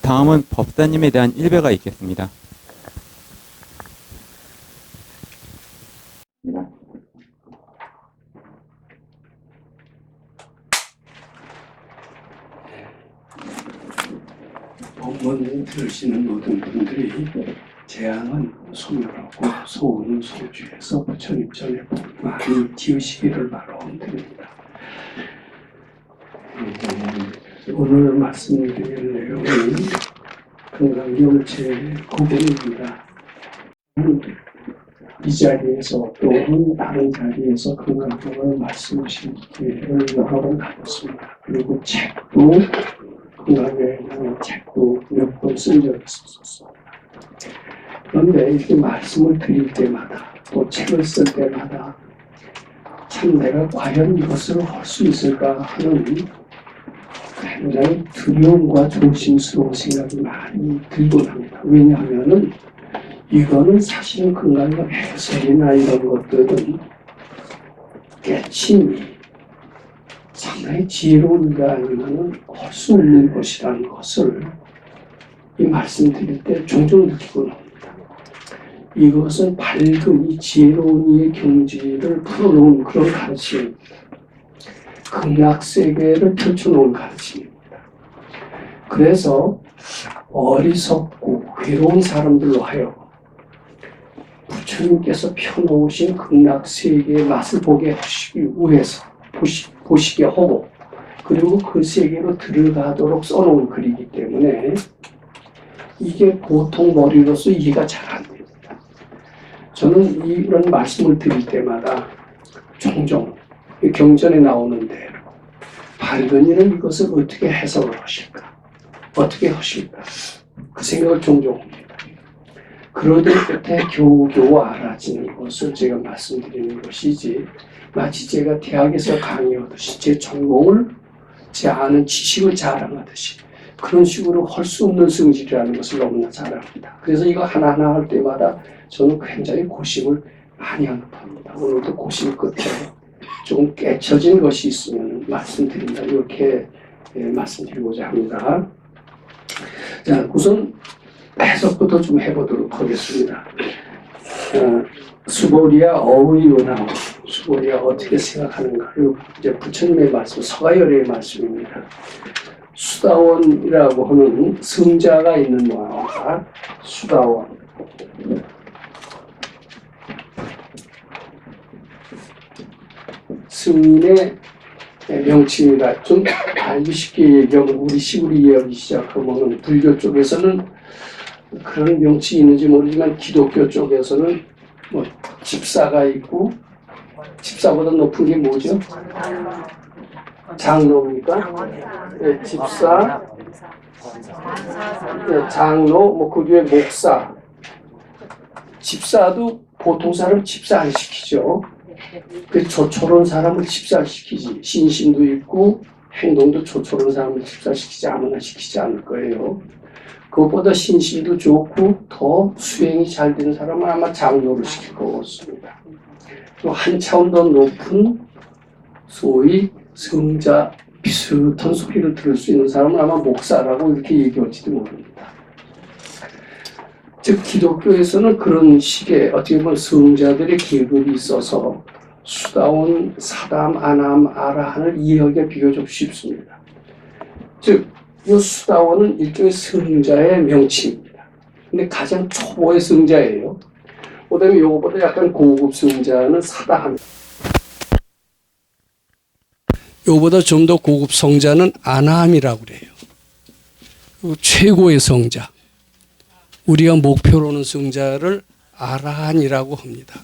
다음은 법사님에 대한 일배가 있겠습니다. 법문 들으시는 모든 분들이 재앙은 소멸하고 소원은 소주에서 부처님 전에 복 많이 지으시기를 바라옵니다. 오늘 말씀드릴 내용은 금강경 제9번입니다. 이 자리에서 또는 다른 자리에서 금강경을 말씀하신 기회를 여러 번 가졌습니다. 그리고 책도 금강경에는 책도 몇 번 쓴 적이 있었습니다. 그런데 이렇게 말씀을 드릴 때마다 또 책을 쓸 때마다 참 내가 과연 이것을 할 수 있을까 하는 굉장히 두려움과 조심스러운 생각이 많이 들곤 합니다. 왜냐하면은 이거는 사실은 금강경 해설이나 이런 것들은 깨침이 상당히 지혜로운 게 아니면은 할 수 없는 것이라는 것을 이 말씀드릴 때 종종 느끼곤 합니다. 이것은 밝은 이 지혜로운 이의 경지를 풀어놓은 그런 가르침입니다. 극락세계를 펼쳐놓은 가르침입니다. 그래서 어리석고 괴로운 사람들로 하여 부처님께서 펴놓으신 극락세계의 맛을 보게 하시기 위해서 보시게 하고 그리고 그 세계로 들어가도록 써놓은 글이기 때문에 이게 보통 머리로서 이해가 잘 안 됩니다. 저는 이런 말씀을 드릴 때마다 종종 경전에 나오는데 밝은 이는 이것을 어떻게 해석을 하실까? 어떻게 하실까? 그 생각을 종종 합니다. 그러던 끝에 겨우겨우 알아지는 것을 제가 말씀드리는 것이지 마치 제가 대학에서 강의하듯이 제 전공을 제 아는 지식을 자랑하듯이 그런 식으로 할 수 없는 성질이라는 것을 너무나 잘 압니다. 그래서 이거 하나하나 할 때마다 저는 굉장히 고심을 많이 하는 편입니다. 오늘도 고심 끝에 조금 깨쳐진 것이 있으면 말씀드린다. 이렇게 말씀드리고자 합니다. 자, 우선 해석부터 좀 해보도록 하겠습니다. 수보리아 어의원하고 수보리아 어떻게 생각하는가. 그리고 이제 부처님의 말씀, 서가열의 말씀입니다. 수다원이라고 하는 성자가 있는 모양입니다. 수다원. 스님의 명칭이다. 좀 알기 쉽게 얘기하면 우리 시부리 이야기 시작하면 불교 쪽에서는 그런 명칭이 있는지 모르지만 기독교 쪽에서는 뭐 집사가 있고 집사보다 높은 게 뭐죠? 장로입니까? 네, 집사, 네, 장로, 뭐 그 뒤에 목사. 집사도 보통 사람 집사 안 시키죠. 그 조촐한 사람을 집사시키지. 신심도 있고 행동도 조촐한 사람을 집사시키지 아무나 시키지 않을 거예요. 그것보다 신심도 좋고 더 수행이 잘 되는 사람은 아마 장로를 시킬 것 같습니다. 또 한 차원 더 높은 소위 성자 비슷한 소리를 들을 수 있는 사람은 아마 목사라고 이렇게 얘기할지도 모릅니다. 즉 기독교에서는 그런 식의 어떻게 보면 성자들의 계급이 있어서 수다원, 사담, 아남, 아라한을 이해하기가 비교적 쉽습니다. 즉, 이 수다원은 일종의 성자의 명칭입니다. 근데 가장 초보의 성자예요. 그 다음에 이거보다 약간 고급 성자는 사다함. 이거보다 좀 더 고급 성자는 아나함이라고 그래요. 그리고 최고의 성자. 우리가 목표로는 성자를 아라한이라고 합니다.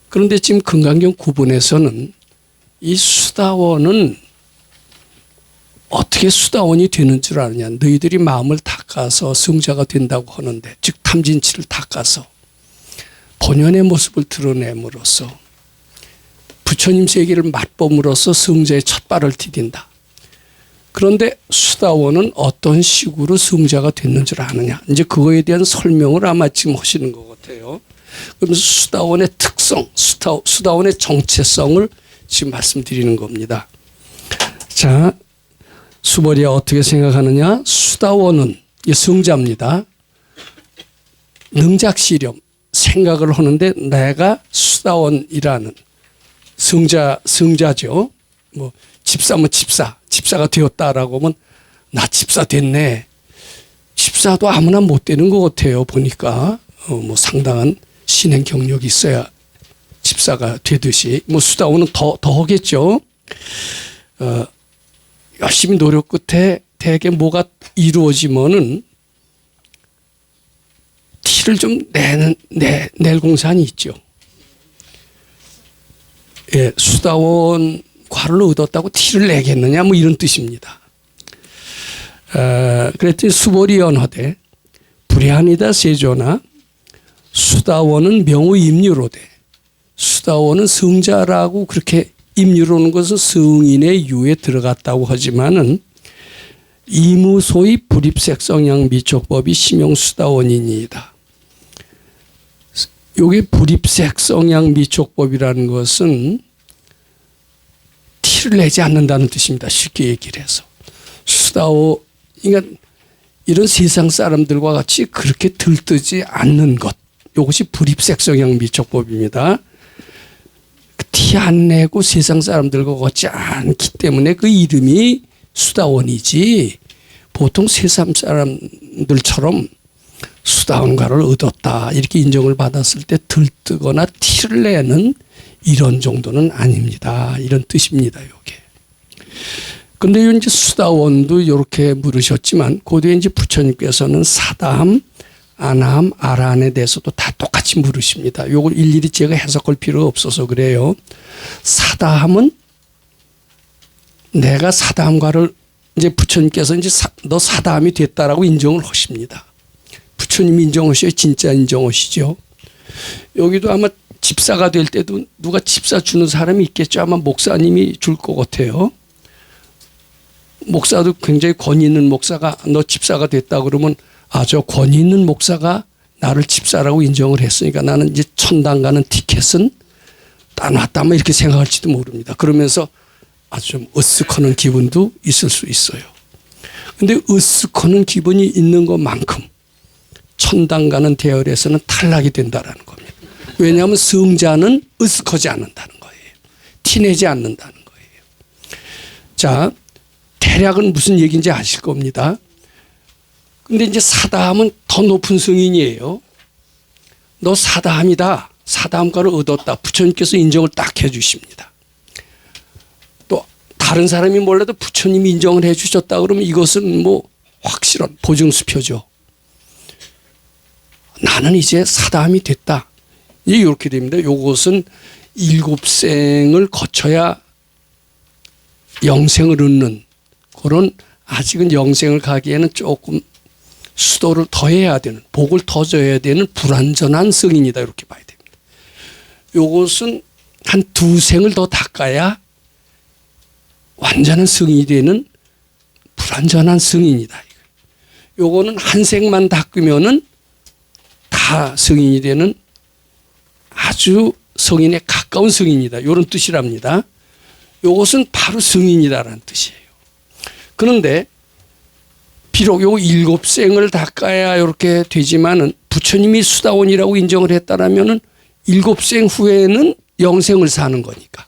그런데 지금 금강경 9번에서는 이 수다원은 어떻게 수다원이 되는 줄 아느냐. 너희들이 마음을 닦아서 성자가 된다고 하는데 즉 탐진치를 닦아서 본연의 모습을 드러냄으로써 부처님 세계를 맛봄으로써 성자의 첫 발을 디딘다. 그런데 수다원은 어떤 식으로 성자가 됐는 줄 아느냐. 이제 그거에 대한 설명을 아마 지금 하시는 것 같아요. 그러면서 수다원의 특성, 수다원의 정체성을 지금 말씀드리는 겁니다. 자, 수벌이야 어떻게 생각하느냐? 수다원은 성자입니다. 능작시렴 생각을 하는데 내가 수다원이라는 성자죠. 뭐 집사면 집사가 되었다라고 하면 나 집사 됐네. 집사도 아무나 못 되는 것 같아요. 보니까 뭐 상당한 신행 경력이 있어야 집사가 되듯이 뭐 수다원은 더 하겠죠. 열심히 노력 끝에 대개 뭐가 이루어지면은 티를 좀 낼 공산이 있죠. 예, 수다원 과를 얻었다고 티를 내겠느냐 뭐 이런 뜻입니다. 그랬더니 수벌이 연화되 불의하니다 세조나 수다원은 명의 임유로되 수다원은 성자라고 그렇게 임유로는 것은 성인의 유에 들어갔다고 하지만은 이무소의 불입색성양 미촉법이 심용수다원이니이다. 요게 불입색성양 미촉법이라는 것은 티를 내지 않는다는 뜻입니다. 쉽게 얘기를 해서. 그러니까 이런 세상 사람들과 같이 그렇게 들뜨지 않는 것. 이것이 불입색성양 미촉법입니다. 티 안 내고 세상 사람들과 같지 않기 때문에 그 이름이 수다원이지 보통 세상 사람들처럼 수다원가를 얻었다 이렇게 인정을 받았을 때 들뜨거나 티를 내는 이런 정도는 아닙니다. 이런 뜻입니다. 이게. 근데 이제 수다원도 이렇게 물으셨지만 그 뒤에 이제 부처님께서는 사다함, 아나함, 아라함에 대해서도 다 똑같이 물으십니다. 이걸 일일이 제가 해석할 필요가 없어서 그래요. 사다함은 내가 사다함과를 이제 부처님께서 이제 너 사다함이 됐다라고 인정을 하십니다. 부처님 인정하셔야 진짜 인정하시죠. 여기도 아마 집사가 될 때도 누가 집사 주는 사람이 있겠죠. 아마 목사님이 줄 것 같아요. 목사도 굉장히 권위 있는 목사가 너 집사가 됐다 그러면 저 권위 있는 목사가 나를 집사라고 인정을 했으니까 나는 이제 천당 가는 티켓은 따놨다 뭐 이렇게 생각할지도 모릅니다. 그러면서 아주 좀 으쓱하는 기분도 있을 수 있어요. 근데 으쓱하는 기분이 있는 것만큼 천당 가는 대열에서는 탈락이 된다라는 겁니다. 왜냐하면 성자는 으쓱하지 않는다는 거예요. 티내지 않는다는 거예요. 자, 대략은 무슨 얘기인지 아실 겁니다. 근데 이제 사다함은 더 높은 성인이에요. 너 사다함이다. 사다함과를 얻었다. 부처님께서 인정을 딱 해주십니다. 또 다른 사람이 몰라도 부처님이 인정을 해주셨다 그러면 이것은 뭐 확실한 보증수표죠. 나는 이제 사다함이 됐다. 이렇게 됩니다. 이것은 일곱생을 거쳐야 영생을 얻는 그런 아직은 영생을 가기에는 조금 수도를 더 해야 되는 복을 더 줘야 되는 불완전한 성인이다 이렇게 봐야 됩니다. 이것은 한 두 생을 더 닦아야 완전한 성인이 되는 불완전한 성인이다. 요거는 한 생만 닦으면은 다 성인이 되는 아주 성인에 가까운 성인이다. 이런 뜻이랍니다. 이것은 바로 성인이다라는 뜻이에요. 그런데 비록 요 일곱 생을 닦아야 이렇게 되지만은 부처님이 수다원이라고 인정을 했다라면은 일곱 생 후에는 영생을 사는 거니까.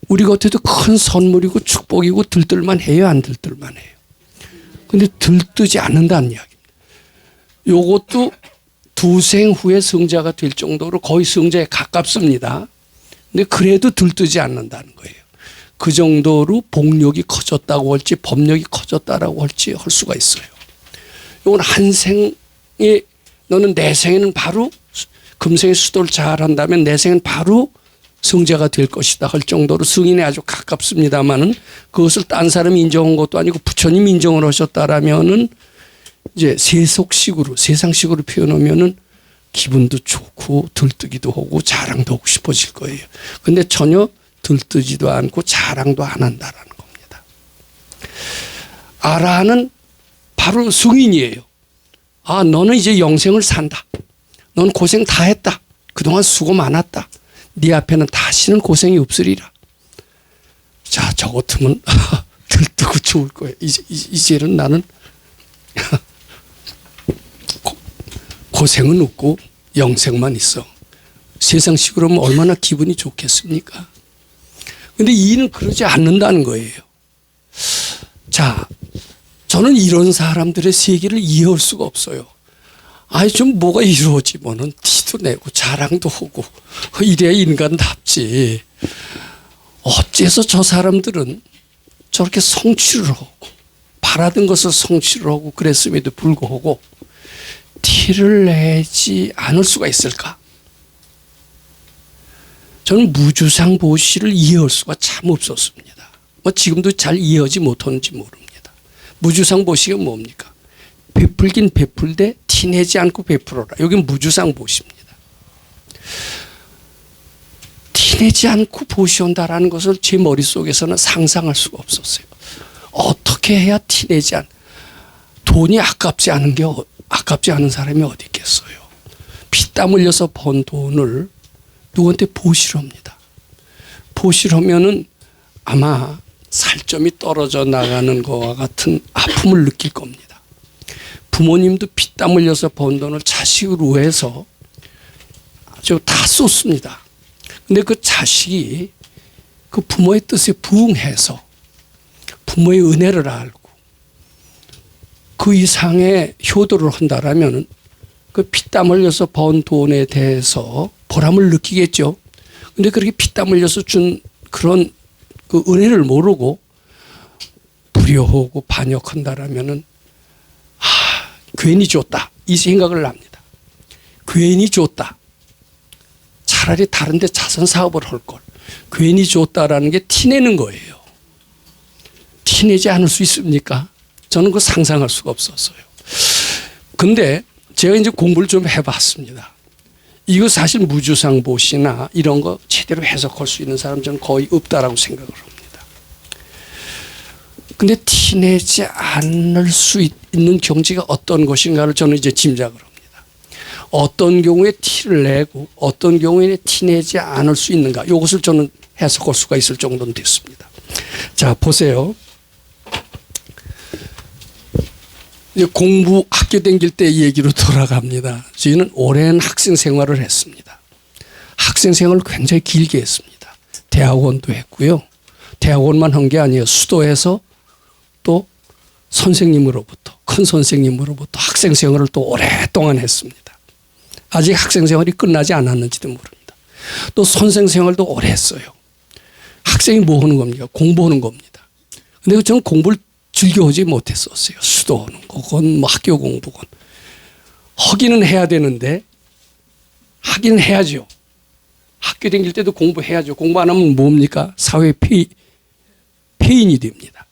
우리 곁에도 큰 선물이고 축복이고 들뜰만 해요, 안 들뜰만 해요. 근데 들뜨지 않는다는 이야기입니다. 요것도 두 생 후에 성자가 될 정도로 거의 성자에 가깝습니다. 근데 그래도 들뜨지 않는다는 거예요. 그 정도로 복력이 커졌다고 할지 법력이 커졌다라고 할지 할 수가 있어요. 이건 한 생에 너는 내 생에는 바로 금생의 수도를 잘 한다면 내 생은 바로 성자가 될 것이다 할 정도로 승인에 아주 가깝습니다만은 그것을 딴 사람이 인정한 것도 아니고 부처님이 인정을 하셨다라면은 이제 세속식으로 세상식으로 표현하면은 기분도 좋고 들뜨기도 하고 자랑도 하고 싶어질 거예요. 근데 전혀 들뜨지도 않고 자랑도 안 한다라는 겁니다. 아라는 바로 승인이에요. 너는 이제 영생을 산다. 넌 고생 다 했다. 그동안 수고 많았다. 네 앞에는 다시는 고생이 없으리라. 자, 저 같으면 들뜨고 좋을 거예요. 이제는 나는 고생은 없고 영생만 있어. 세상식으로 하면 얼마나 기분이 좋겠습니까? 근데 이는 그러지 않는다는 거예요. 자, 저는 이런 사람들의 세계를 이해할 수가 없어요. 아니, 좀 뭐가 이루어지면은 티도 내고 자랑도 하고 이래야 인간답지. 어째서 저 사람들은 저렇게 성취를 하고 바라던 것을 성취를 하고 그랬음에도 불구하고 티를 내지 않을 수가 있을까? 저는 무주상보시를 이해할 수가 참 없었습니다. 뭐 지금도 잘 이해하지 못하는지 모릅니다. 무주상보시가 뭡니까? 베풀긴 베풀되 티내지 않고 베풀어라. 여기 무주상보시입니다. 티내지 않고 보시온다라는 것을 제 머릿속에서는 상상할 수가 없었어요. 어떻게 해야 티내지 않? 돈이 아깝지 않은 사람이 어디 있겠어요. 피땀 흘려서 번 돈을 누구한테 보시럽니다. 보시려면은 아마 살점이 떨어져 나가는 것과 같은 아픔을 느낄 겁니다. 부모님도 피땀 흘려서 번 돈을 자식을 위해서 아주 다 쏟습니다. 근데 그 자식이 그 부모의 뜻에 부응해서 부모의 은혜를 알고 그 이상의 효도를 한다라면 그 피땀 흘려서 번 돈에 대해서 보람을 느끼겠죠. 근데 그렇게 피땀 흘려서 준 그런 그 은혜를 모르고 불효하고 반역한다라면은 괜히 줬다 이 생각을 합니다. 괜히 줬다. 차라리 다른 데 자선 사업을 할 걸. 괜히 줬다라는 게 티내는 거예요. 티내지 않을 수 있습니까? 저는 그거 상상할 수가 없었어요. 근데 제가 이제 공부를 좀 해봤습니다. 이거 사실 무주상보시나 이런 거 제대로 해석할 수 있는 사람 저는 거의 없다라고 생각을 합니다. 근데 티내지 않을 수 있는 경지가 어떤 것인가를 저는 이제 짐작을 합니다. 어떤 경우에 티를 내고 어떤 경우에 티내지 않을 수 있는가 이것을 저는 해석할 수가 있을 정도는 됐습니다. 자, 보세요. 공부 학교 다닐 때 얘기로 돌아갑니다. 저희는 오랜 학생 생활을 했습니다. 학생 생활을 굉장히 길게 했습니다. 대학원도 했고요. 대학원만 한 게 아니에요. 수도에서 또 선생님으로부터 큰 선생님으로부터 학생 생활을 또 오랫동안 했습니다. 아직 학생 생활이 끝나지 않았는지도 모릅니다. 또 선생 생활도 오래 했어요. 학생이 뭐 하는 겁니까? 공부하는 겁니다. 근데 저는 공부를 즐겨오지 못했었어요. 수도하는 거건 뭐 학교 공부건. 하기는 해야 되는데 하기는 해야죠. 학교 다닐 때도 공부해야죠. 공부 안 하면 뭡니까? 사회 폐인이 됩니다.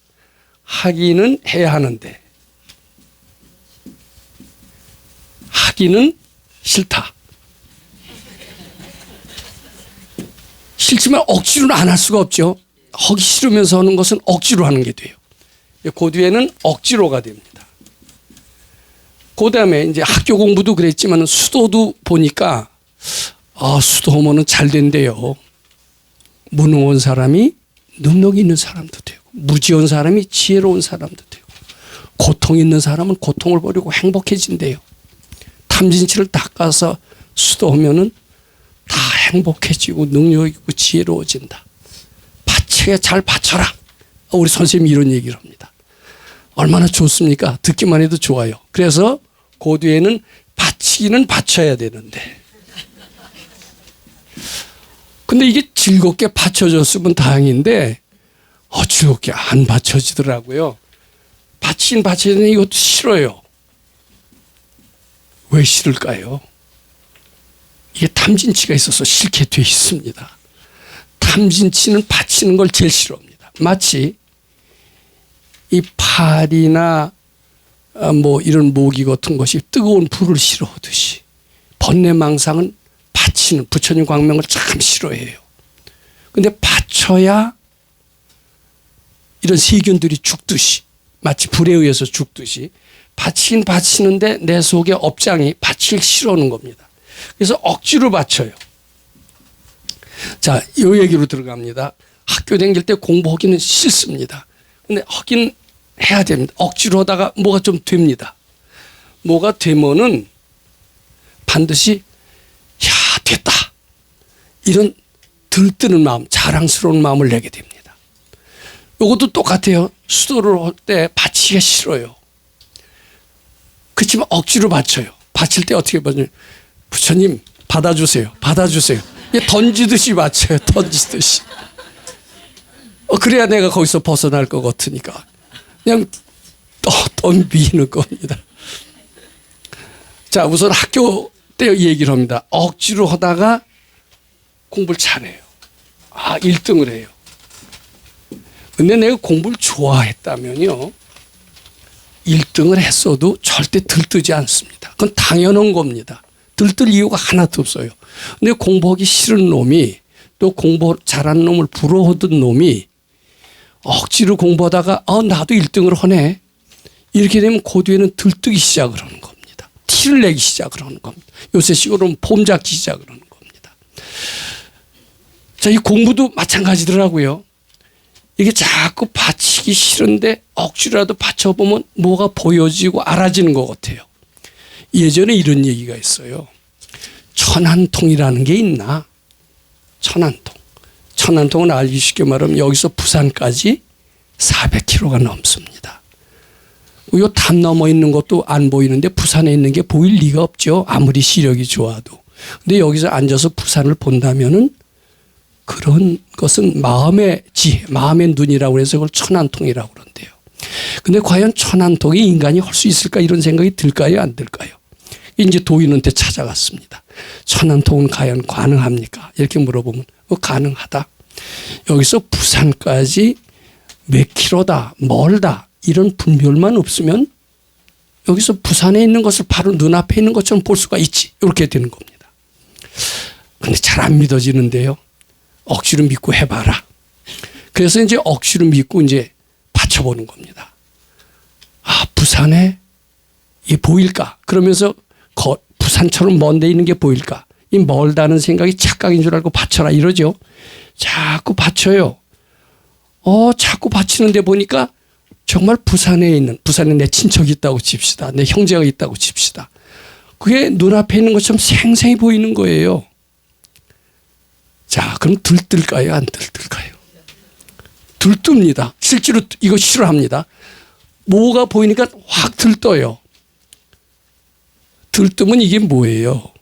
하기는 해야 하는데 하기는 싫다. 싫지만 억지로는 안 할 수가 없죠. 하기 싫으면서 하는 것은 억지로 하는 게 돼요. 그 뒤에는 억지로가 됩니다. 그 다음에 이제 학교 공부도 그랬지만 수도도 보니까 수도하면은 잘 된대요. 무능한 사람이 능력 있는 사람도 되고 무지한 사람이 지혜로운 사람도 되고 고통 있는 사람은 고통을 버리고 행복해진대요. 탐진치를 닦아서 수도하면은 다 행복해지고 능력 있고 지혜로워진다. 바쳐야 잘 바쳐라. 우리 선생님이 이런 얘기를 합니다. 얼마나 좋습니까? 듣기만 해도 좋아요. 그래서 그 뒤에는 바치기는 바쳐야 되는데 근데 이게 즐겁게 받쳐줬으면 다행인데 즐겁게 안 받쳐지더라고요. 바치긴 바쳐야 되는데 이것도 싫어요. 왜 싫을까요? 이게 탐진치가 있어서 싫게 돼 있습니다. 탐진치는 바치는 걸 제일 싫어합니다. 마치 이 팔이나 뭐 이런 모기 같은 것이 뜨거운 불을 싫어하듯이 번뇌망상은 바치는 부처님 광명을 참 싫어해요. 근데 바쳐야 이런 세균들이 죽듯이 마치 불에 의해서 죽듯이 바치긴 바치는데 내 속의 업장이 바치기 싫어하는 겁니다. 그래서 억지로 바쳐요. 자, 이 얘기로 들어갑니다. 학교 다닐 때 공부하기는 싫습니다. 근데 하긴 해야 됩니다. 억지로 하다가 뭐가 좀 됩니다. 뭐가 되면은 반드시 야 됐다 이런 들뜨는 마음, 자랑스러운 마음을 내게 됩니다. 이것도 똑같아요. 수도를 할 때 바치기가 싫어요. 그렇지만 억지로 바쳐요. 바칠 때 어떻게 바쳐요? 부처님 받아주세요. 받아주세요. 던지듯이 바쳐요. 던지듯이. 그래야 내가 거기서 벗어날 것 같으니까 그냥 덤비는 겁니다. 자, 우선 학교 때 얘기를 합니다. 억지로 하다가 공부를 잘해요. 1등을 해요. 근데 내가 공부를 좋아했다면요, 1등을 했어도 절대 들뜨지 않습니다. 그건 당연한 겁니다. 들뜰 이유가 하나도 없어요. 근데 공부하기 싫은 놈이, 또 공부 잘하는 놈을 부러워하던 놈이 억지로 공부하다가 나도 1등을 하네, 이렇게 되면 그 뒤에는 들뜨기 시작을 하는 겁니다. 티를 내기 시작을 하는 겁니다. 요새식으로는 폼 잡기 시작을 하는 겁니다. 자, 이 공부도 마찬가지더라고요. 이게 자꾸 바치기 싫은데 억지로라도 바쳐보면 뭐가 보여지고 알아지는 것 같아요. 예전에 이런 얘기가 있어요. 천안통이라는 게 있나? 천안통. 천안통은 알기 쉽게 말하면 여기서 부산까지 400km가 넘습니다. 요 담 넘어 있는 것도 안 보이는데 부산에 있는 게 보일 리가 없죠. 아무리 시력이 좋아도. 근데 여기서 앉아서 부산을 본다면은 그런 것은 마음의 지혜, 마음의 눈이라고 해서 그걸 천안통이라고 그런대요. 근데 과연 천안통이 인간이 할 수 있을까 이런 생각이 들까요? 안 들까요? 이제 도인한테 찾아갔습니다. 천안통은 과연 가능합니까? 이렇게 물어보면 가능하다. 여기서 부산까지 몇 킬로다, 멀다 이런 분별만 없으면 여기서 부산에 있는 것을 바로 눈앞에 있는 것처럼 볼 수가 있지. 이렇게 되는 겁니다. 근데 잘 안 믿어지는데요. 억지로 믿고 해봐라. 그래서 이제 억지로 믿고 이제 받쳐보는 겁니다. 부산에 이 보일까? 그러면서 부산처럼 먼 데 있는 게 보일까? 이 멀다는 생각이 착각인 줄 알고 받쳐라 이러죠. 자꾸 받쳐요. 자꾸 받치는데 보니까 정말 부산에 내 친척이 있다고 칩시다. 내 형제가 있다고 칩시다. 그게 눈앞에 있는 것처럼 생생히 보이는 거예요. 자, 그럼 들뜰까요? 안 들뜰까요? 들뜹니다. 실제로 이거 싫어합니다. 뭐가 보이니까 확 들떠요. 들뜨면 이게 뭐예요?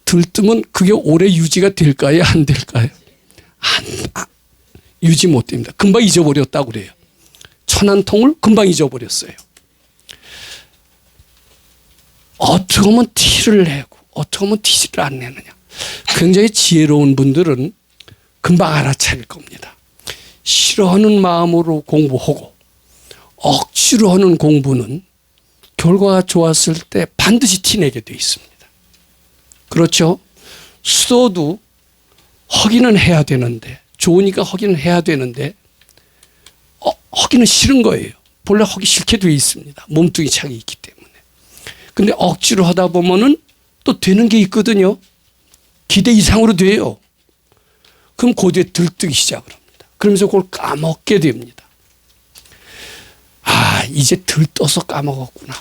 들뜨면 그게 오래 유지가 될까요? 안 될까요? 유지 못 됩니다. 금방 잊어버렸다고 그래요. 천안통을 금방 잊어버렸어요. 어떻게 하면 티를 내고 어떻게 하면 티를 안 내느냐. 굉장히 지혜로운 분들은 금방 알아차릴 겁니다. 싫어하는 마음으로 공부하고 억지로 하는 공부는 결과가 좋았을 때 반드시 티내게 돼 있습니다. 그렇죠? 수도도 하기는 해야 되는데, 좋으니까 하기는 해야 되는데 하기는 싫은 거예요. 본래 하기 싫게 돼 있습니다. 몸뚱이 착이 있기 때문에. 근데 억지로 하다 보면은 또 되는 게 있거든요. 기대 이상으로 돼요. 그럼 그 뒤에 들뜨기 시작을 합니다. 그러면서 그걸 까먹게 됩니다. 이제 들떠서 까먹었구나.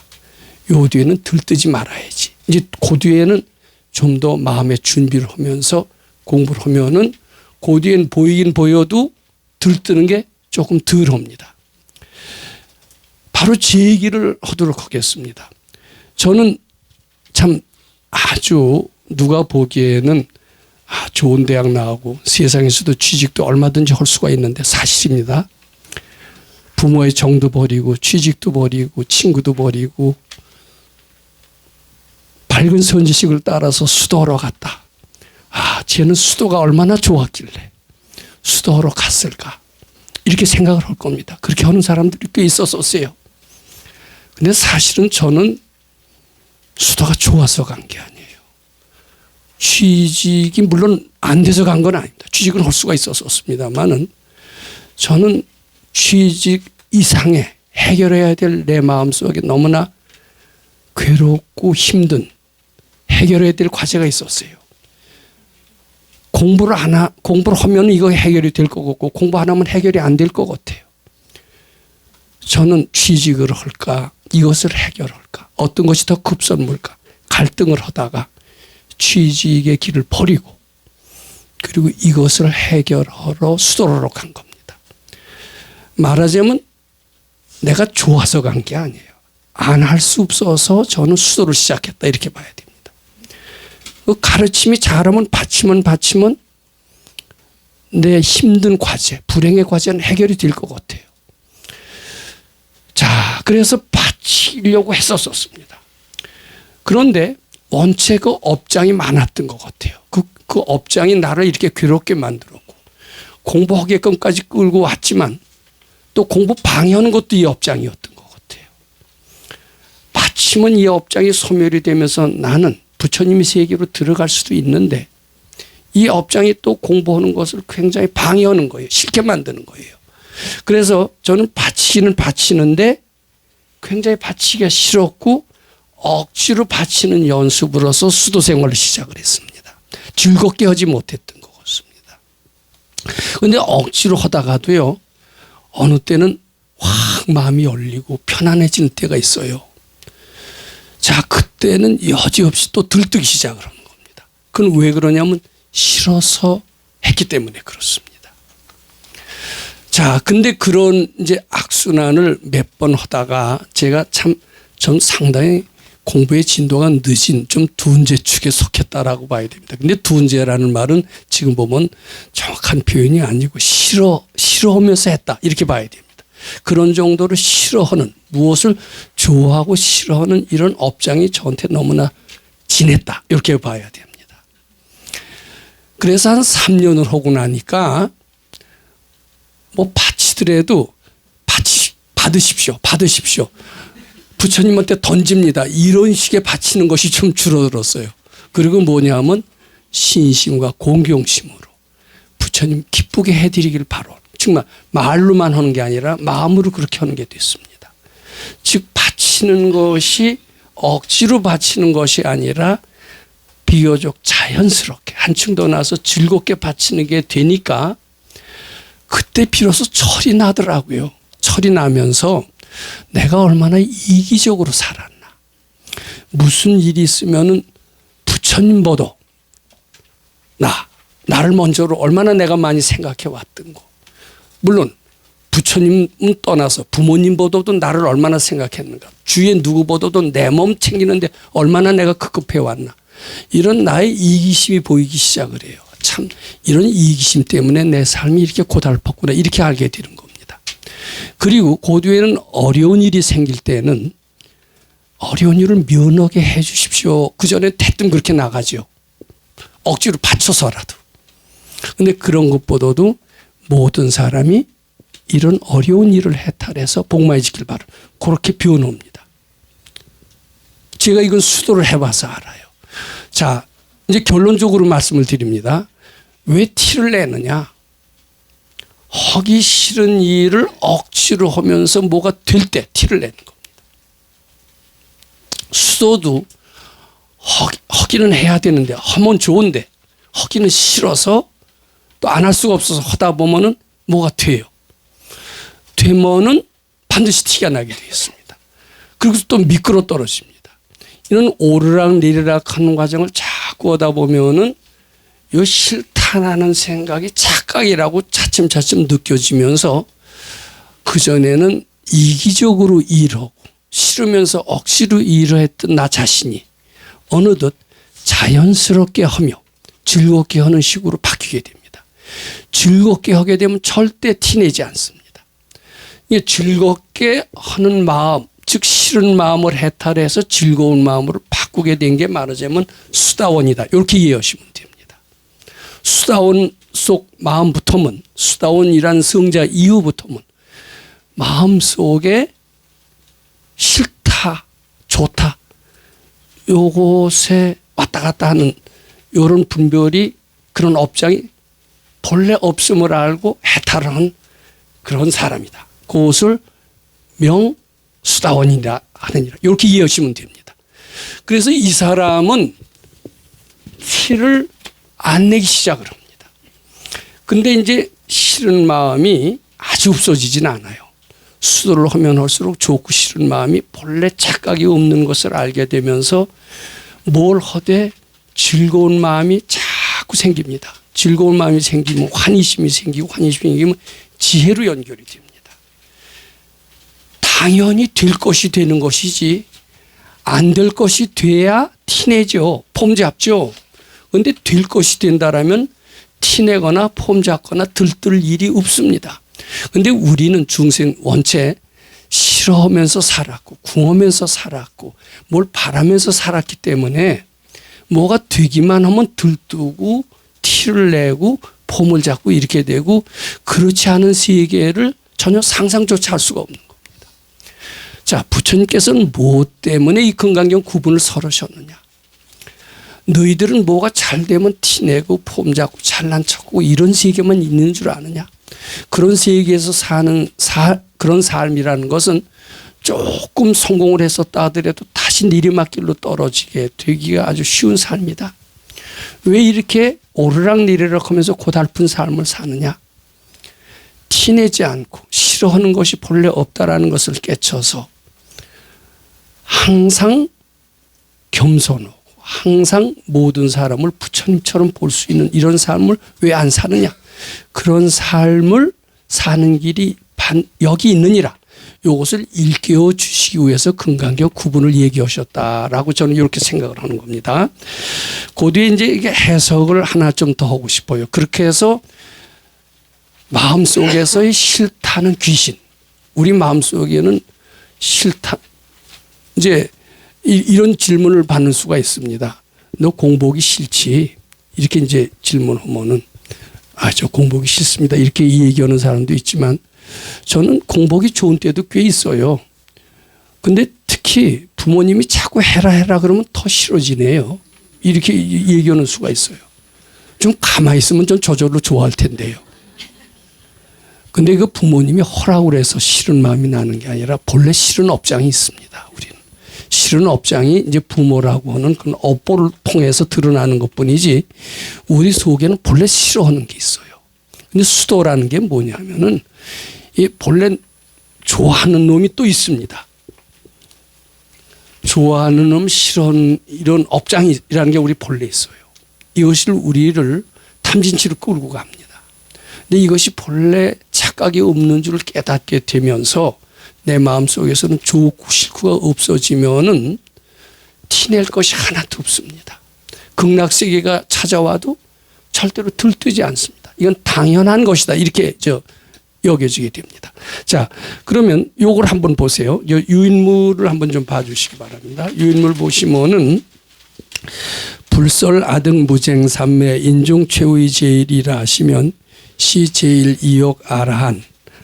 요 뒤에는 들뜨지 말아야지. 이제 그 뒤에는 좀 더 마음의 준비를 하면서 공부를 하면은 그 뒤엔 보이긴 보여도 들뜨는 게 조금 덜 합니다. 바로 제 얘기를 하도록 하겠습니다. 저는 참 아주 누가 보기에는 좋은 대학 나오고 세상에서도 취직도 얼마든지 할 수가 있는데 사실입니다. 부모의 정도 버리고 취직도 버리고 친구도 버리고 밝은 선지식을 따라서 수도하러 갔다. 쟤는 수도가 얼마나 좋았길래 수도하러 갔을까. 이렇게 생각을 할 겁니다. 그렇게 하는 사람들이 꽤 있었어요. 근데 사실은 저는 수도가 좋아서 간 게 아니에요. 취직이 물론 안 돼서 간 건 아닙니다. 취직은 할 수가 있었습니다만은 저는 취직 이상의 해결해야 될 내 마음속에 너무나 괴롭고 힘든 해결해야 될 과제가 있었어요. 공부를 하면 이거 해결이 될 것 같고 공부 안 하면 해결이 안 될 것 같아요. 저는 취직을 할까? 이것을 해결할까? 어떤 것이 더 급선무일까? 갈등을 하다가 취직의 길을 버리고 그리고 이것을 해결하러 수도로로 간 겁니다. 말하자면 내가 좋아서 간 게 아니에요. 안 할 수 없어서 저는 수도를 시작했다 이렇게 봐야 됩니다. 그 가르침이 잘하면 받치면 내 힘든 과제, 불행의 과제는 해결이 될 것 같아요. 자, 그래서 바치려고 했었습니다. 그런데 원체 그 업장이 많았던 것 같아요. 그 업장이 나를 이렇게 괴롭게 만들었고 공부하게끔까지 끌고 왔지만 또 공부 방해하는 것도 이 업장이었던 것 같아요. 마침은 이 업장이 소멸이 되면서 나는 부처님의 세계로 들어갈 수도 있는데 이 업장이 또 공부하는 것을 굉장히 방해하는 거예요. 싫게 만드는 거예요. 그래서 저는 바치기는 바치는데 굉장히 바치기가 싫었고 억지로 바치는 연습으로서 수도 생활을 시작을 했습니다. 즐겁게 하지 못했던 것 같습니다. 그런데 억지로 하다가도요. 어느 때는 확 마음이 열리고 편안해지는 때가 있어요. 자, 그때는 여지없이 또 들뜨기 시작을 하는 겁니다. 그건 왜 그러냐면 싫어서 했기 때문에 그렇습니다. 자, 근데 그런 이제 악순환을 몇 번 하다가 제가 전 상당히 공부의 진도가 늦은 좀 두은제 축에 속했다라고 봐야 됩니다. 근데 두은제라는 말은 지금 보면 정확한 표현이 아니고 싫어하면서 했다 이렇게 봐야 됩니다. 그런 정도로 싫어하는 무엇을 좋아하고 싫어하는 이런 업장이 저한테 너무나 진했다 이렇게 봐야 됩니다. 그래서 한 3년을 하고 나니까 뭐 바치더라도 받으십시오. 부처님한테 던집니다. 이런 식의 바치는 것이 좀 줄어들었어요. 그리고 뭐냐면 신심과 공경심으로 부처님 기쁘게 해드리길 바로 정말 말로만 하는 게 아니라 마음으로 그렇게 하는 게 됐습니다. 즉 바치는 것이 억지로 바치는 것이 아니라 비교적 자연스럽게 한층 더 나서 즐겁게 바치는 게 되니까 그때 비로소 철이 나더라고요. 철이 나면서 내가 얼마나 이기적으로 살았나. 무슨 일이 있으면은 부처님보다 나를 먼저로 얼마나 내가 많이 생각해 왔던 거. 물론 부처님은 떠나서 부모님보다도 나를 얼마나 생각했는가. 주위에 누구보다도 내 몸 챙기는데 얼마나 내가 급급해 왔나. 이런 나의 이기심이 보이기 시작을 해요. 참 이런 이기심 때문에 내 삶이 이렇게 고달팠구나 이렇게 알게 되는 겁니다. 그리고 고도에는 어려운 일이 생길 때는 어려운 일을 면하게 해 주십시오. 그전에 대뜸 그렇게 나가죠. 억지로 받쳐서라도. 그런데 그런 것보다도 모든 사람이 이런 어려운 일을 해탈해서 복마해지길 바랍니다. 그렇게 비워놓습니다. 제가 이건 수도를 해봐서 알아요. 자, 이제 결론적으로 말씀을 드립니다. 왜 티를 내느냐? 하기 싫은 일을 억지로 하면서 뭐가 될 때 티를 내는 겁니다. 수도도 하기는 해야 되는데 하면 좋은데 하기는 싫어서 또 안 할 수가 없어서 하다 보면은 뭐가 돼요. 되면은 반드시 티가 나게 되어 있습니다. 그리고 또 미끄러 떨어집니다. 이런 오르락 내리락 하는 과정을 자꾸 하다 보면은 이 싫다라는 생각이 착각이라고 차츰차츰 느껴지면서 그전에는 이기적으로 일하고 싫으면서 억지로 일을 했던 나 자신이 어느덧 자연스럽게 하며 즐겁게 하는 식으로 바뀌게 됩니다. 즐겁게 하게 되면 절대 티내지 않습니다. 이게 즐겁게 하는 마음, 즉 싫은 마음을 해탈해서 즐거운 마음으로 바꾸게 된 게 말하자면 수다원이다. 이렇게 이해하시면 됩니다. 수다원 속 마음부터는 수다원이란 성자 이후부터는 마음속에 싫다, 좋다 요것에 왔다 갔다 하는 이런 분별이 그런 업장이 본래 없음을 알고 해탈하는 그런 사람이다. 그것을 명수다원이라 하느니라. 이렇게 이해하시면 됩니다. 그래서 이 사람은 티를 안 내기 시작을 합니다. 근데 이제 싫은 마음이 아주 없어지진 않아요. 수도를 하면 할수록 좋고 싫은 마음이 본래 착각이 없는 것을 알게 되면서 뭘 하되 즐거운 마음이 자꾸 생깁니다. 즐거운 마음이 생기면 환희심이 생기고 환희심이 생기면 지혜로 연결이 됩니다. 당연히 될 것이 되는 것이지 안 될 것이 돼야 티내죠. 폼 잡죠. 그런데 될 것이 된다라면 티내거나 폼 잡거나 들뜰 일이 없습니다. 그런데 우리는 중생 원체 싫어하면서 살았고 궁하면서 살았고 뭘 바라면서 살았기 때문에 뭐가 되기만 하면 들뜨고 티를 내고 폼을 잡고 이렇게 되고 그렇지 않은 세계를 전혀 상상조차 할 수가 없는 겁니다. 자, 부처님께서는 무엇 때문에 이 금강경 구분을 설으셨느냐. 너희들은 뭐가 잘 되면 티내고 폼 잡고 잘난 척하고 이런 세계만 있는 줄 아느냐. 그런 세계에서 사는 그런 삶이라는 것은 조금 성공을 했었다 하더라도 다시 내리막길로 떨어지게 되기가 아주 쉬운 삶이다. 왜 이렇게 오르락내리락 하면서 고달픈 삶을 사느냐. 티내지 않고 싫어하는 것이 본래 없다라는 것을 깨쳐서 항상 겸손하고 항상 모든 사람을 부처님처럼 볼 수 있는 이런 삶을 왜 안 사느냐. 그런 삶을 사는 길이 여기 있느니라. 이것을 일깨워 주시기 위해서 금강경 구분을 얘기하셨다라고 저는 이렇게 생각을 하는 겁니다. 그 뒤에 이제 이게 해석을 하나 좀 더 하고 싶어요. 그렇게 해서 마음속에서의 싫다는 귀신, 우리 마음속에는 싫다, 이제 이런 질문을 받는 수가 있습니다. 너 공복이 싫지? 이렇게 이제 질문하면은 저 공복이 싫습니다. 이렇게 얘기하는 사람도 있지만 저는 공복이 좋은 때도 꽤 있어요. 근데 특히 부모님이 자꾸 해라 그러면 더 싫어지네요. 이렇게 얘기하는 수가 있어요. 좀 가만히 있으면 좀 저절로 좋아할 텐데요. 근데 그 부모님이 허락을 해서 싫은 마음이 나는 게 아니라 본래 싫은 업장이 있습니다. 우리는. 싫은 업장이 이제 부모라고 하는 그런 업보를 통해서 드러나는 것 뿐이지 우리 속에는 본래 싫어하는 게 있어요. 근데 수도라는 게 뭐냐면은 이 본래 좋아하는 놈이 또 있습니다. 좋아하는 놈, 싫어하는 이런 업장이라는 게 우리 본래 있어요. 이것을 우리를 탐진치로 끌고 갑니다. 근데 이것이 본래 착각이 없는 줄을 깨닫게 되면서 내 마음속에서는 좋고 싫고가 없어지면은 티낼 것이 하나도 없습니다. 극락세계가 찾아와도 절대로 들뜨지 않습니다. 이건 당연한 것이다. 이렇게 여겨지게 됩니다. 자, 그러면 요걸 한번 보세요. 유인물을 한번 좀 봐주시기 바랍니다. 유인물 보시면은 불설 아등 무쟁 삼매 인중 최후의 제일이라 하시면 시 제일 이욕 아라한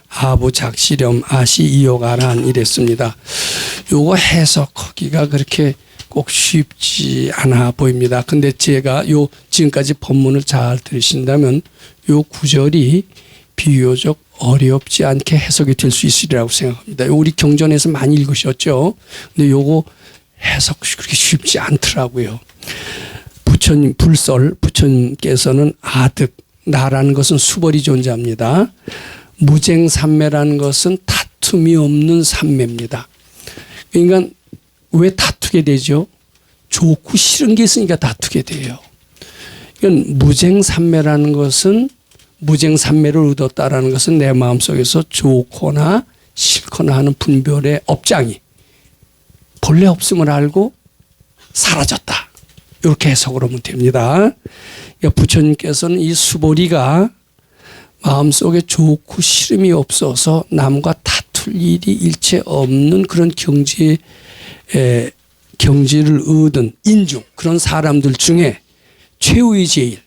아부 작시렴 아시 이욕 아라한 이랬습니다. 요거 해석하기가 그렇게 꼭 쉽지 않아 보입니다. 근데 제가 지금까지 본문을 잘 들으신다면 요 구절이 비교적 어렵지 않게 해석이 될 수 있으리라고 생각합니다. 우리 경전에서 많이 읽으셨죠? 근데 요거 해석 그렇게 쉽지 않더라고요. 부처님 불설, 부처님께서는 아득, 나라는 것은 수벌이 존재합니다. 무쟁삼매라는 것은 다툼이 없는 삼매입니다. 그러니까 왜 다투게 되죠? 좋고 싫은 게 있으니까 다투게 돼요. 그러니까 무쟁삼매라는 것은 무쟁삼매를 얻었다라는 것은 내 마음속에서 좋거나 싫거나 하는 분별의 업장이 본래 없음을 알고 사라졌다. 이렇게 해석을 하면 됩니다. 그러니까 부처님께서는 이 수보리가 마음속에 좋고 싫음이 없어서 남과 다툴 일이 일체 없는 그런 경지를 얻은 인중, 그런 사람들 중에 최후의 제일,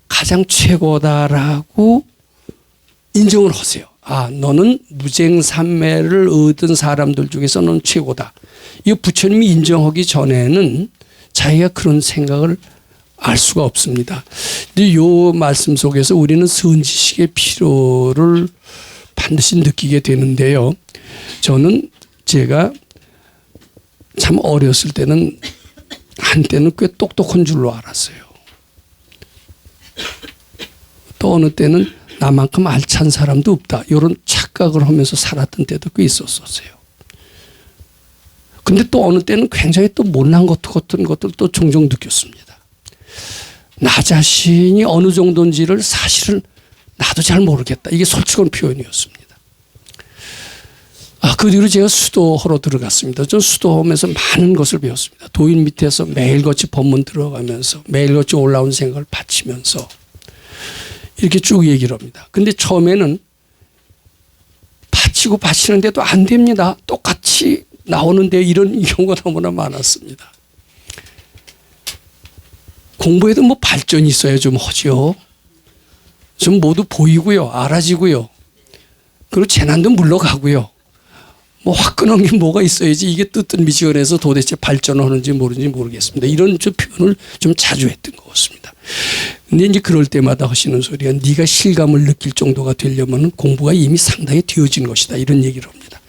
가장 최고다라고 인정을 하세요. 너는 무쟁삼매를 얻은 사람들 중에서 너는 최고다. 이 부처님이 인정하기 전에는 자기가 그런 생각을 알 수가 없습니다. 근데 이 말씀 속에서 우리는 선지식의 필요를 반드시 느끼게 되는데요. 저는 제가 참 어렸을 때는 한때는 꽤 똑똑한 줄로 알았어요. 또 어느 때는 나만큼 알찬 사람도 없다. 이런 착각을 하면서 살았던 때도 꽤 있었어요. 근데 또 어느 때는 굉장히 또 못난 것 같은 것들 또 종종 느꼈습니다. 나 자신이 어느 정도인지를 사실은 나도 잘 모르겠다. 이게 솔직한 표현이었습니다. 그 뒤로 제가 수도하러 들어갔습니다. 전 수도하면서 많은 것을 배웠습니다. 도인 밑에서 매일같이 법문 들어가면서 매일같이 올라온 생각을 바치면서 이렇게 쭉 얘기를 합니다. 근데 처음에는 바치고 바치는데도 안 됩니다. 똑같이 나오는데 이런 경우가 너무나 많았습니다. 공부에도 뭐 발전이 있어야 좀 하죠. 좀 모두 보이고요. 알아지고요. 그리고 재난도 물러가고요. 뭐 화끈한 게 뭐가 있어야지 이게 뜨뜻미지근해서 도대체 발전하는지 모르는지 모르겠습니다. 이런 표현을 좀 자주 했던 것 같습니다. 근데 이제 그럴 때마다 하시는 소리가 네가 실감을 느낄 정도가 되려면 공부가 이미 상당히 되어진 것이다. 이런 얘기를 합니다.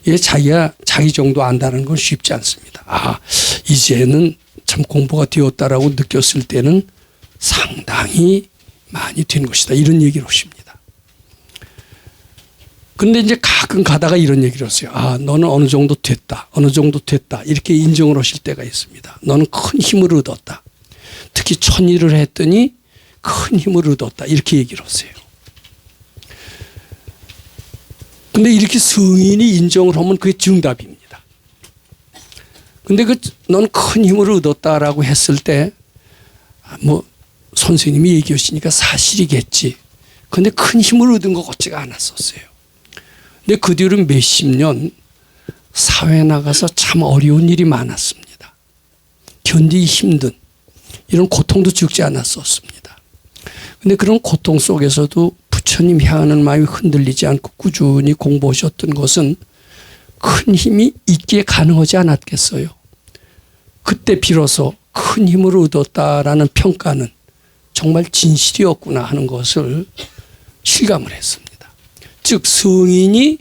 예, 자기가 자기 정도 안다는 건 쉽지 않습니다. 이제는 참 공부가 되었다라고 느꼈을 때는 상당히 많이 된 것이다. 이런 얘기를 하십니다. 근데 이제 가끔 가다가 이런 얘기를 하세요. 너는 어느 정도 됐다. 어느 정도 됐다. 이렇게 인정을 하실 때가 있습니다. 너는 큰 힘을 얻었다. 특히 천일을 했더니 큰 힘을 얻었다. 이렇게 얘기를 하세요. 근데 이렇게 성인이 인정을 하면 그게 정답입니다. 근데 넌 큰 힘을 얻었다라고 했을 때, 선생님이 얘기하시니까 사실이겠지. 근데 큰 힘을 얻은 것 같지가 않았었어요. 근데 그 뒤로 몇십 년 사회에 나가서 참 어려운 일이 많았습니다. 견디기 힘든 이런 고통도 적지 않았었습니다. 근데 그런 고통 속에서도 부처님 향하는 마음이 흔들리지 않고 꾸준히 공부하셨던 것은 큰 힘이 있기에 가능하지 않았겠어요. 그때 비로소 큰 힘을 얻었다라는 평가는 정말 진실이었구나 하는 것을 실감을 했습니다. 즉 성인이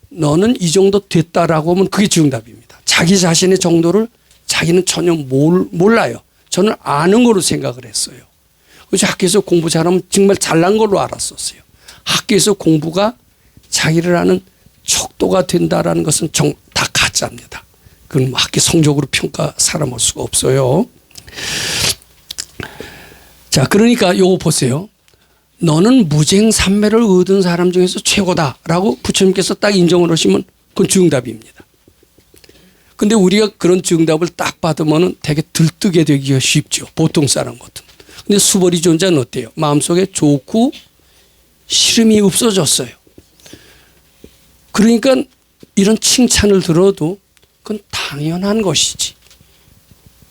너는 이 정도 됐다라고 하면 그게 정답입니다. 자기 자신의 정도를 자기는 전혀 몰라요. 저는 아는 거로 생각을 했어요. 그래서 학교에서 공부 잘하면 정말 잘난 걸로 알았었어요. 학교에서 공부가 자기를 아는 척도가 된다라는 것은 다 가짜입니다. 그건 학교 성적으로 평가 사람할 수가 없어요. 자, 그러니까 요거 보세요. 너는 무쟁삼매를 얻은 사람 중에서 최고다라고 부처님께서 딱 인정을 하시면 그건 정답입니다. 근데 우리가 그런 정답을 딱 받으면 되게 들뜨게 되기가 쉽죠. 보통 사람 같은. 근데 수벌이 존재는 어때요? 마음속에 좋고 싫음이 없어졌어요. 그러니까 이런 칭찬을 들어도 그건 당연한 것이지.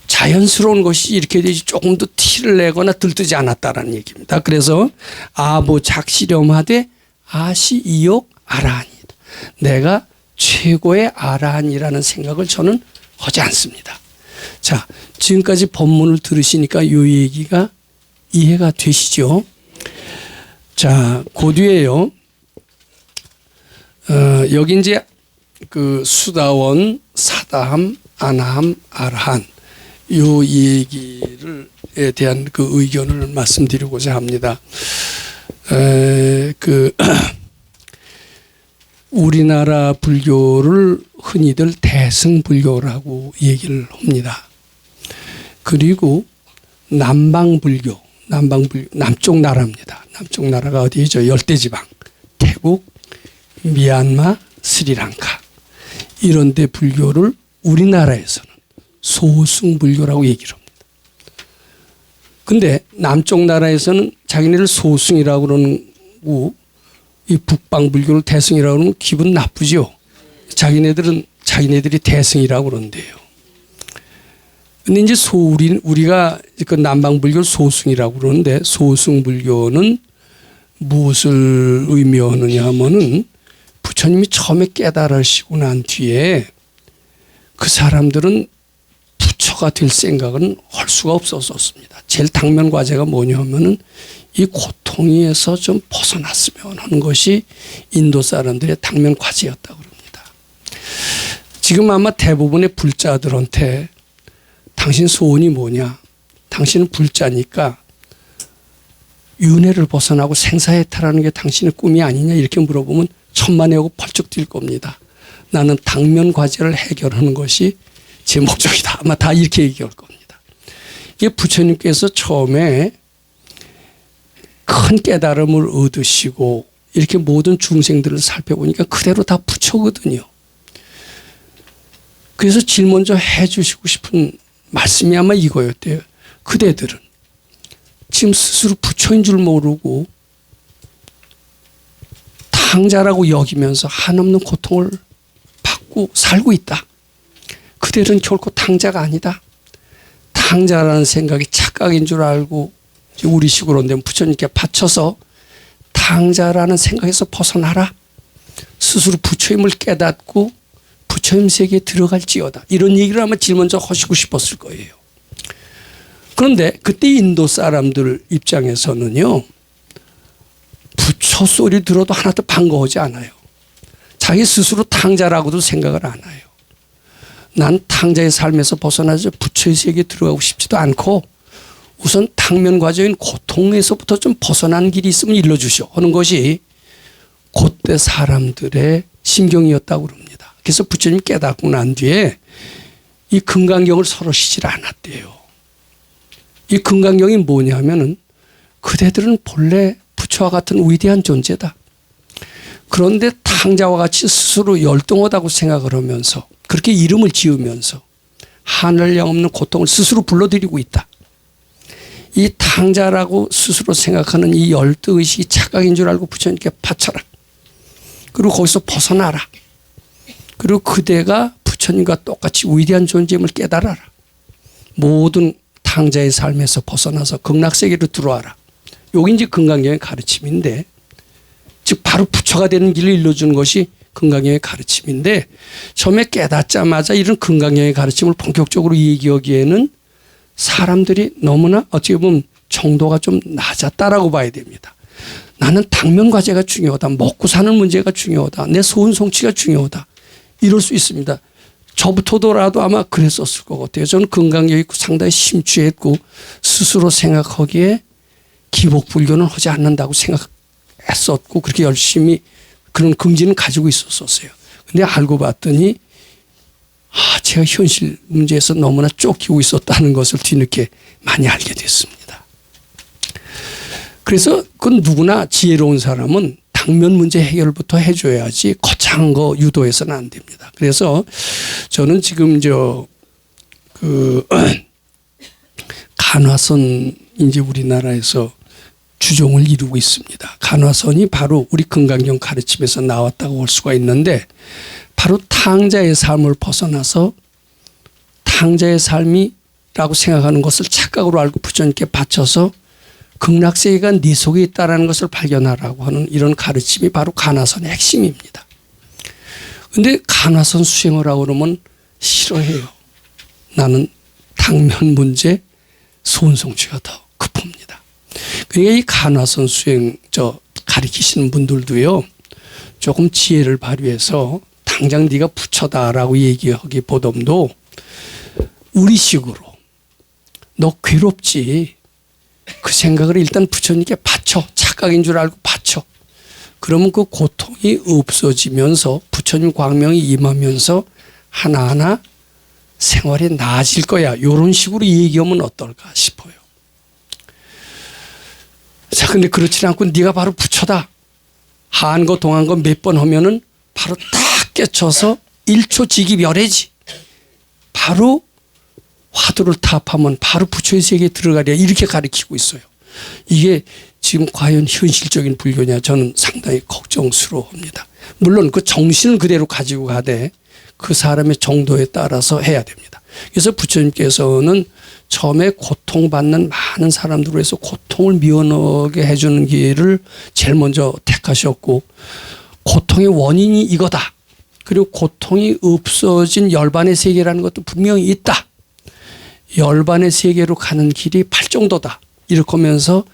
자연스러운 것이 이렇게 되지 조금 더 티를 내거나 들뜨지 않았다라는 얘기입니다. 그래서 아보작시렴하되 아시이욕 아라한이다. 내가 최고의 아라한이라는 생각을 저는 하지 않습니다. 자, 지금까지 법문을 들으시니까 이 얘기가 이해가 되시죠? 자, 그 뒤에요. 여기 이제 그 수다원, 사다함, 아나함, 아라한 요 얘기를에 대한 그 의견을 말씀드리고자 합니다. 우리나라 불교를 흔히들 대승불교라고 얘기를 합니다. 그리고 남방불교, 남쪽 나라입니다. 남쪽 나라가 어디죠? 열대지방, 태국, 미얀마, 스리랑카 이런 데 불교를 우리나라에서는 소승불교라고 얘기를 합니다. 근데 남쪽 나라에서는 자기네를 소승이라고 그러고 이 북방불교를 대승이라고 그러면 기분 나쁘죠. 자기네들이 대승이라고 그러는데요. 근데 이제 우리가 그 남방불교를 소승이라고 그러는데 소승불교는 무엇을 의미하느냐 하면은 부처님이 처음에 깨달으시고 난 뒤에 그 사람들은 부처가 될 생각은 할 수가 없었습니다. 제일 당면 과제가 뭐냐 하면은 이 고통에서 좀 벗어났으면 하는 것이 인도 사람들의 당면 과제였다고 합니다. 지금 아마 대부분의 불자들한테 당신 소원이 뭐냐? 당신은 불자니까 윤회를 벗어나고 생사해탈하는 게 당신의 꿈이 아니냐 이렇게 물어보면 천만에 오고 펄쩍 뛸 겁니다. 나는 당면 과제를 해결하는 것이 제 목적이다. 아마 다 이렇게 얘기할 겁니다. 이게 부처님께서 처음에 큰 깨달음을 얻으시고 이렇게 모든 중생들을 살펴보니까 그대로 다 부처거든요. 그래서 제일 먼저 해주시고 싶은 말씀이 아마 이거였대요. 그대들은 지금 스스로 부처인 줄 모르고 탕자라고 여기면서 한없는 고통을 받고 살고 있다. 그들은 결코 탕자가 아니다. 탕자라는 생각이 착각인 줄 알고 우리식으로 되면 부처님께 바쳐서 탕자라는 생각에서 벗어나라. 스스로 부처임을 깨닫고 부처님 세계에 들어갈지어다. 이런 얘기를 아마 제일 먼저 하시고 싶었을 거예요. 그런데 그때 인도 사람들 입장에서는요. 부처 소리 들어도 하나도 반가워하지 않아요. 자기 스스로 탕자라고도 생각을 안 해요. 난 탕자의 삶에서 벗어나서 부처의 세계에 들어가고 싶지도 않고 우선 당면 과정인 고통에서부터 좀 벗어난 길이 있으면 일러주시오 하는 것이 그때 사람들의 심경이었다고 그럽니다. 그래서 부처님 깨닫고 난 뒤에 이 금강경을 서로 시질 않았대요. 이 금강경이 뭐냐면은 그대들은 본래 부처와 같은 위대한 존재다. 그런데 탕자와 같이 스스로 열등하다고 생각을 하면서 그렇게 이름을 지으면서 하늘 양 없는 고통을 스스로 불러들이고 있다. 이 탕자라고 스스로 생각하는 이 열등의식이 착각인 줄 알고 부처님께 바쳐라. 그리고 거기서 벗어나라. 그리고 그대가 부처님과 똑같이 위대한 존재임을 깨달아라. 모든 탕자의 삶에서 벗어나서 극락세계로 들어와라. 여기 이제 금강경의 가르침인데 즉 바로 부처가 되는 길을 일러주는 것이 금강경의 가르침인데 처음에 깨닫자마자 이런 금강경의 가르침을 본격적으로 얘기하기에는 사람들이 너무나 어떻게 보면 정도가 좀 낮았다라고 봐야 됩니다. 나는 당면 과제가 중요하다. 먹고 사는 문제가 중요하다. 내 소원 성취가 중요하다. 이럴 수 있습니다. 저부터더라도 아마 그랬었을 것 같아요. 저는 금강경이 상당히 심취했고 스스로 생각하기에 기복불교는 하지 않는다고 생각했었고 그렇게 열심히 그런 긍지는 가지고 있었어요. 근데 알고 봤더니 제가 현실 문제에서 너무나 쫓기고 있었다는 것을 뒤늦게 많이 알게 됐습니다. 그래서 그건 누구나 지혜로운 사람은 당면 문제 해결부터 해줘야지 거창한 거 유도해서는 안 됩니다. 그래서 저는 지금 간화선 이제 우리나라에서 주종을 이루고 있습니다. 간화선이 바로 우리 금강경 가르침에서 나왔다고 볼 수가 있는데 바로 탕자의 삶을 벗어나서 탕자의 삶이라고 생각하는 것을 착각으로 알고 부처님께 바쳐서 극락세계가 네 속에 있다는 것을 발견하라고 하는 이런 가르침이 바로 간화선의 핵심입니다. 그런데 간화선 수행을 하고 그러면 싫어해요. 나는 당면 문제, 소원성취가 더 급합니다. 그러니까 이 간화선 수행 가르치시는 분들도요. 조금 지혜를 발휘해서 당장 네가 부처다라고 얘기하기보다도 우리식으로 너 괴롭지. 그 생각을 일단 부처님께 바쳐. 착각인 줄 알고 바쳐. 그러면 그 고통이 없어지면서 부처님 광명이 임하면서 하나하나 생활이 나아질 거야. 이런 식으로 얘기하면 어떨까 싶어요. 자, 근데 그렇지 않고 네가 바로 부처다. 한거 동한거 몇 번 하면은 바로 딱 깨쳐서 1초 지기 멸해지. 바로 화두를 타합하면 바로 부처의 세계에 들어가랴. 이렇게 가르치고 있어요. 이게 지금 과연 현실적인 불교냐 저는 상당히 걱정스러워합니다. 물론 그 정신을 그대로 가지고 가되 그 사람의 정도에 따라서 해야 됩니다. 그래서 부처님께서는 처음에 고통받는 많은 사람들로 해서 고통을 미워하게 해주는 길을 제일 먼저 택하셨고 고통의 원인이 이거다. 그리고 고통이 없어진 열반의 세계라는 것도 분명히 있다. 열반의 세계로 가는 길이 팔정도다. 이렇게 하면서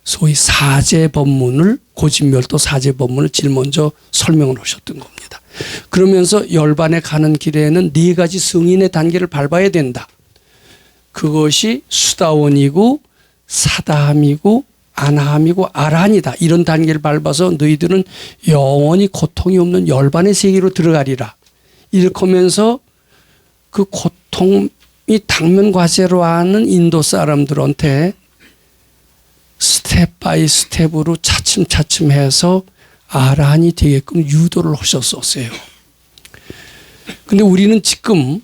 소위 사제법문을 고진멸도 사제법문을 제일 먼저 설명을 하셨던 겁니다. 그러면서 열반에 가는 길에는 4가지 승인의 단계를 밟아야 된다. 그것이 수다원이고 사다함이고 아나함이고 아란이다. 이런 단계를 밟아서 너희들은 영원히 고통이 없는 열반의 세계로 들어가리라. 이렇게 하면서 그 고통이 당면 과세로 하는 인도 사람들한테 스텝 바이 스텝으로 차츰차츰 해서 아란이 되게끔 유도를 하셨었어요. 근데 우리는 지금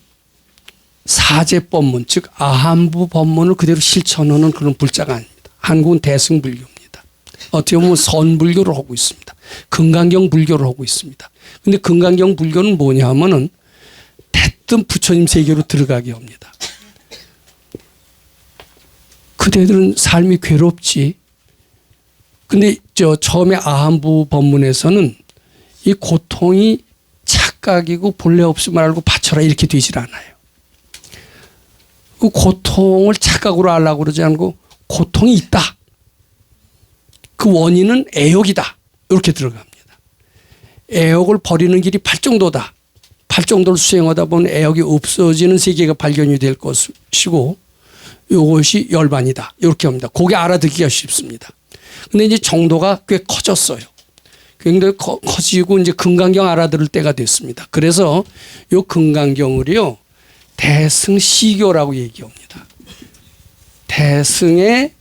사제법문, 즉 아한부 법문을 그대로 실천하는 그런 불자가 아닙니다. 한국은 대승불교입니다. 어떻게 보면 선불교를 하고 있습니다. 금강경 불교를 하고 있습니다. 근데 금강경 불교는 뭐냐 하면은 대뜸 부처님 세계로 들어가게 합니다. 그대들은 삶이 괴롭지. 근데 처음에 아한부 법문에서는 이 고통이 착각이고 본래 없음을 알고 바쳐라 이렇게 되질 않아요. 그 고통을 착각으로 알라고 그러지 않고 고통이 있다. 그 원인은 애욕이다. 이렇게 들어갑니다. 애욕을 버리는 길이 팔정도다. 팔정도를 수행하다 보면 애욕이 없어지는 세계가 발견이 될 것이고 이것이 열반이다. 이렇게 합니다. 그게 알아듣기가 쉽습니다. 근데 이제 정도가 꽤 커졌어요. 굉장히 커지고 이제 금강경 알아들을 때가 됐습니다. 그래서 이 금강경을요 대승시교라고 얘기합니다. 대승의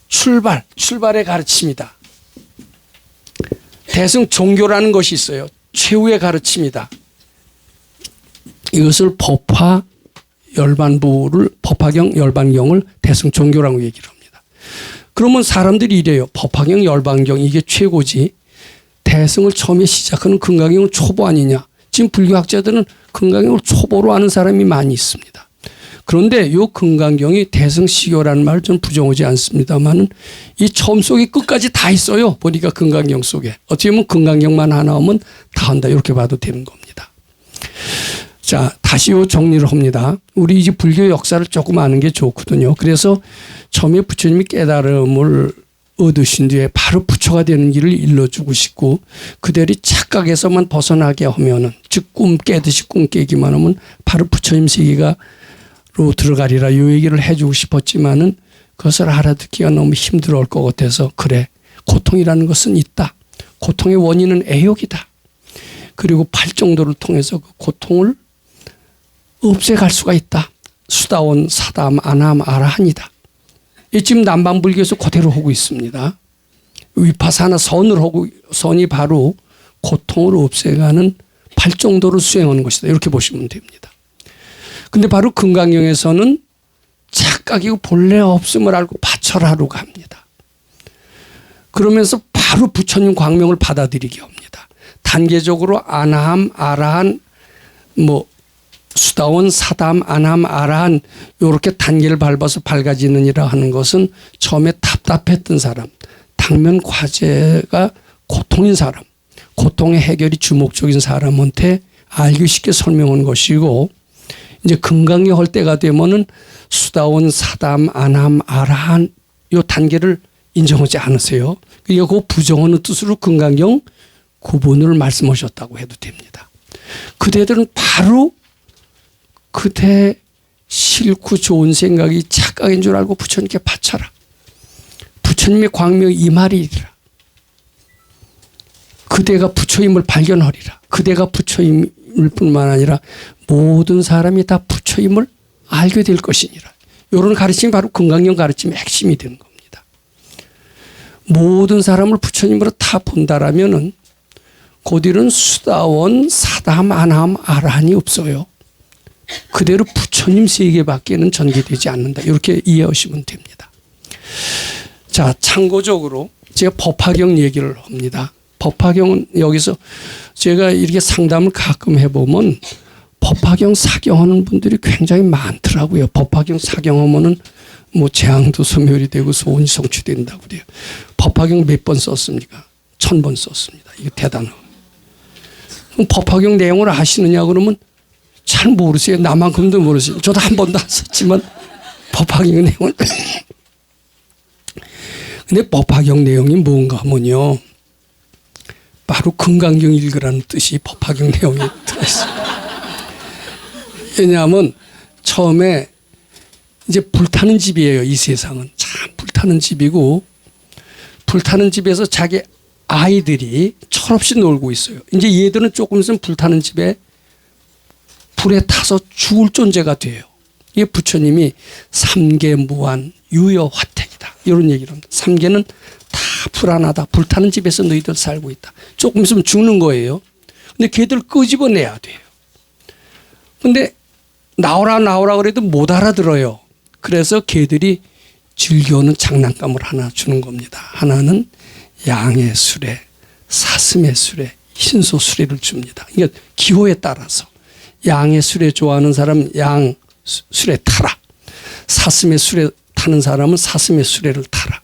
출발의 가르침이다. 대승 종교라는 것이 있어요. 최후의 가르침이다. 이것을 법화 열반부를 법화경 열반경을 대승 종교라고 얘기를 합니다. 그러면 사람들이 이래요. 법화경 열반경 이게 최고지. 대승을 처음에 시작하는 금강경은 초보 아니냐. 지금 불교학자들은 금강경을 초보로 아는 사람이 많이 있습니다. 그런데 이 금강경이 대승시교라는 말을 저는 부정하지 않습니다만 이 처음 속에 끝까지 다 있어요. 보니까 금강경 속에. 어떻게 보면 금강경만 하나 하면 다 한다. 이렇게 봐도 되는 겁니다. 자, 다시 요 정리를 합니다. 우리 이제 불교 역사를 조금 아는 게 좋거든요. 그래서 처음에 부처님이 깨달음을 얻으신 뒤에 바로 부처가 되는 길을 일러주고 싶고 그들이 착각에서만 벗어나게 하면은 즉 꿈 깨듯이 꿈 깨기만 하면 바로 부처님 세계로 들어가리라 이 얘기를 해주고 싶었지만은 그것을 알아듣기가 너무 힘들어할 것 같아서 그래 고통이라는 것은 있다. 고통의 원인은 애욕이다. 그리고 팔정도를 통해서 그 고통을 없애갈 수가 있다. 수다원, 사담, 아남, 아라한이다. 이 지금 남방불교에서 그대로 하고 있습니다. 위파사나 선이 바로 고통을 없애가는 팔정도를 수행하는 것이다. 이렇게 보시면 됩니다. 근데 바로 금강경에서는 착각이고 본래 없음을 알고 바쳐라로 갑니다. 그러면서 바로 부처님 광명을 받아들이게 합니다. 단계적으로 아나함, 아라한, 수다원, 사담, 아남, 아라한 이렇게 단계를 밟아서 밝아지느니라 하는 것은 처음에 답답했던 사람, 당면 과제가 고통인 사람, 고통의 해결이 주목적인 사람한테 알기 쉽게 설명한 것이고 이제 금강경 할 때가 되면은 수다원, 사담, 아남, 아라한 이 단계를 인정하지 않으세요. 그러니까 그 부정하는 뜻으로 금강경 구분을 말씀하셨다고 해도 됩니다. 그대들은 바로 그대 싫고 좋은 생각이 착각인 줄 알고 부처님께 바쳐라. 부처님의 광명이 이 말이라. 그대가 부처임을 발견하리라. 그대가 부처임을 뿐만 아니라 모든 사람이 다 부처임을 알게 될 것이니라. 이런 가르침이 바로 금강경 가르침의 핵심이 되는 겁니다. 모든 사람을 부처님으로 다 본다라면은 고딜은 수다원, 사담, 아남, 아라한이 없어요. 그대로 부처님 세계밖에는 전개되지 않는다. 이렇게 이해하시면 됩니다. 자, 참고적으로 제가 법화경 얘기를 합니다. 법화경은 여기서 제가 이렇게 상담을 가끔 해보면 법화경 사경하는 분들이 굉장히 많더라고요. 법화경 사경하면은 재앙도 소멸이 되고 소원이 성취된다고 그래요. 법화경 몇 번 썼습니까? 1000번 썼습니다. 이거 대단해요. 그럼 법화경 내용을 아시느냐 그러면 잘 모르세요. 나만큼도 모르세요. 저도 한 번도 안 썼지만 법화경 내용은 근데 법화경 내용이 뭔가 하면요. 바로 금강경 읽으라는 뜻이 법화경 내용에 들어있어요. 왜냐하면 처음에 이제 불타는 집이에요. 이 세상은 참 불타는 집이고 불타는 집에서 자기 아이들이 철없이 놀고 있어요. 이제 얘들은 조금 있으면 불타는 집에 불에 타서 죽을 존재가 돼요. 이게 부처님이 삼계무한 유여화택이다 이런 얘기를 합니다. 삼계는 다 불안하다. 불타는 집에서 너희들 살고 있다. 조금 있으면 죽는 거예요. 근데 걔들 끄집어내야 돼요. 근데 나오라 그래도 못 알아들어요. 그래서 걔들이 즐겨오는 장난감을 하나 주는 겁니다. 하나는 양의 수레, 사슴의 수레, 흰소 수레를 줍니다. 이게 기호에 따라서 양의 수레 좋아하는 사람은 양 수레 타라. 사슴의 수레 타는 사람은 사슴의 수레를 타라.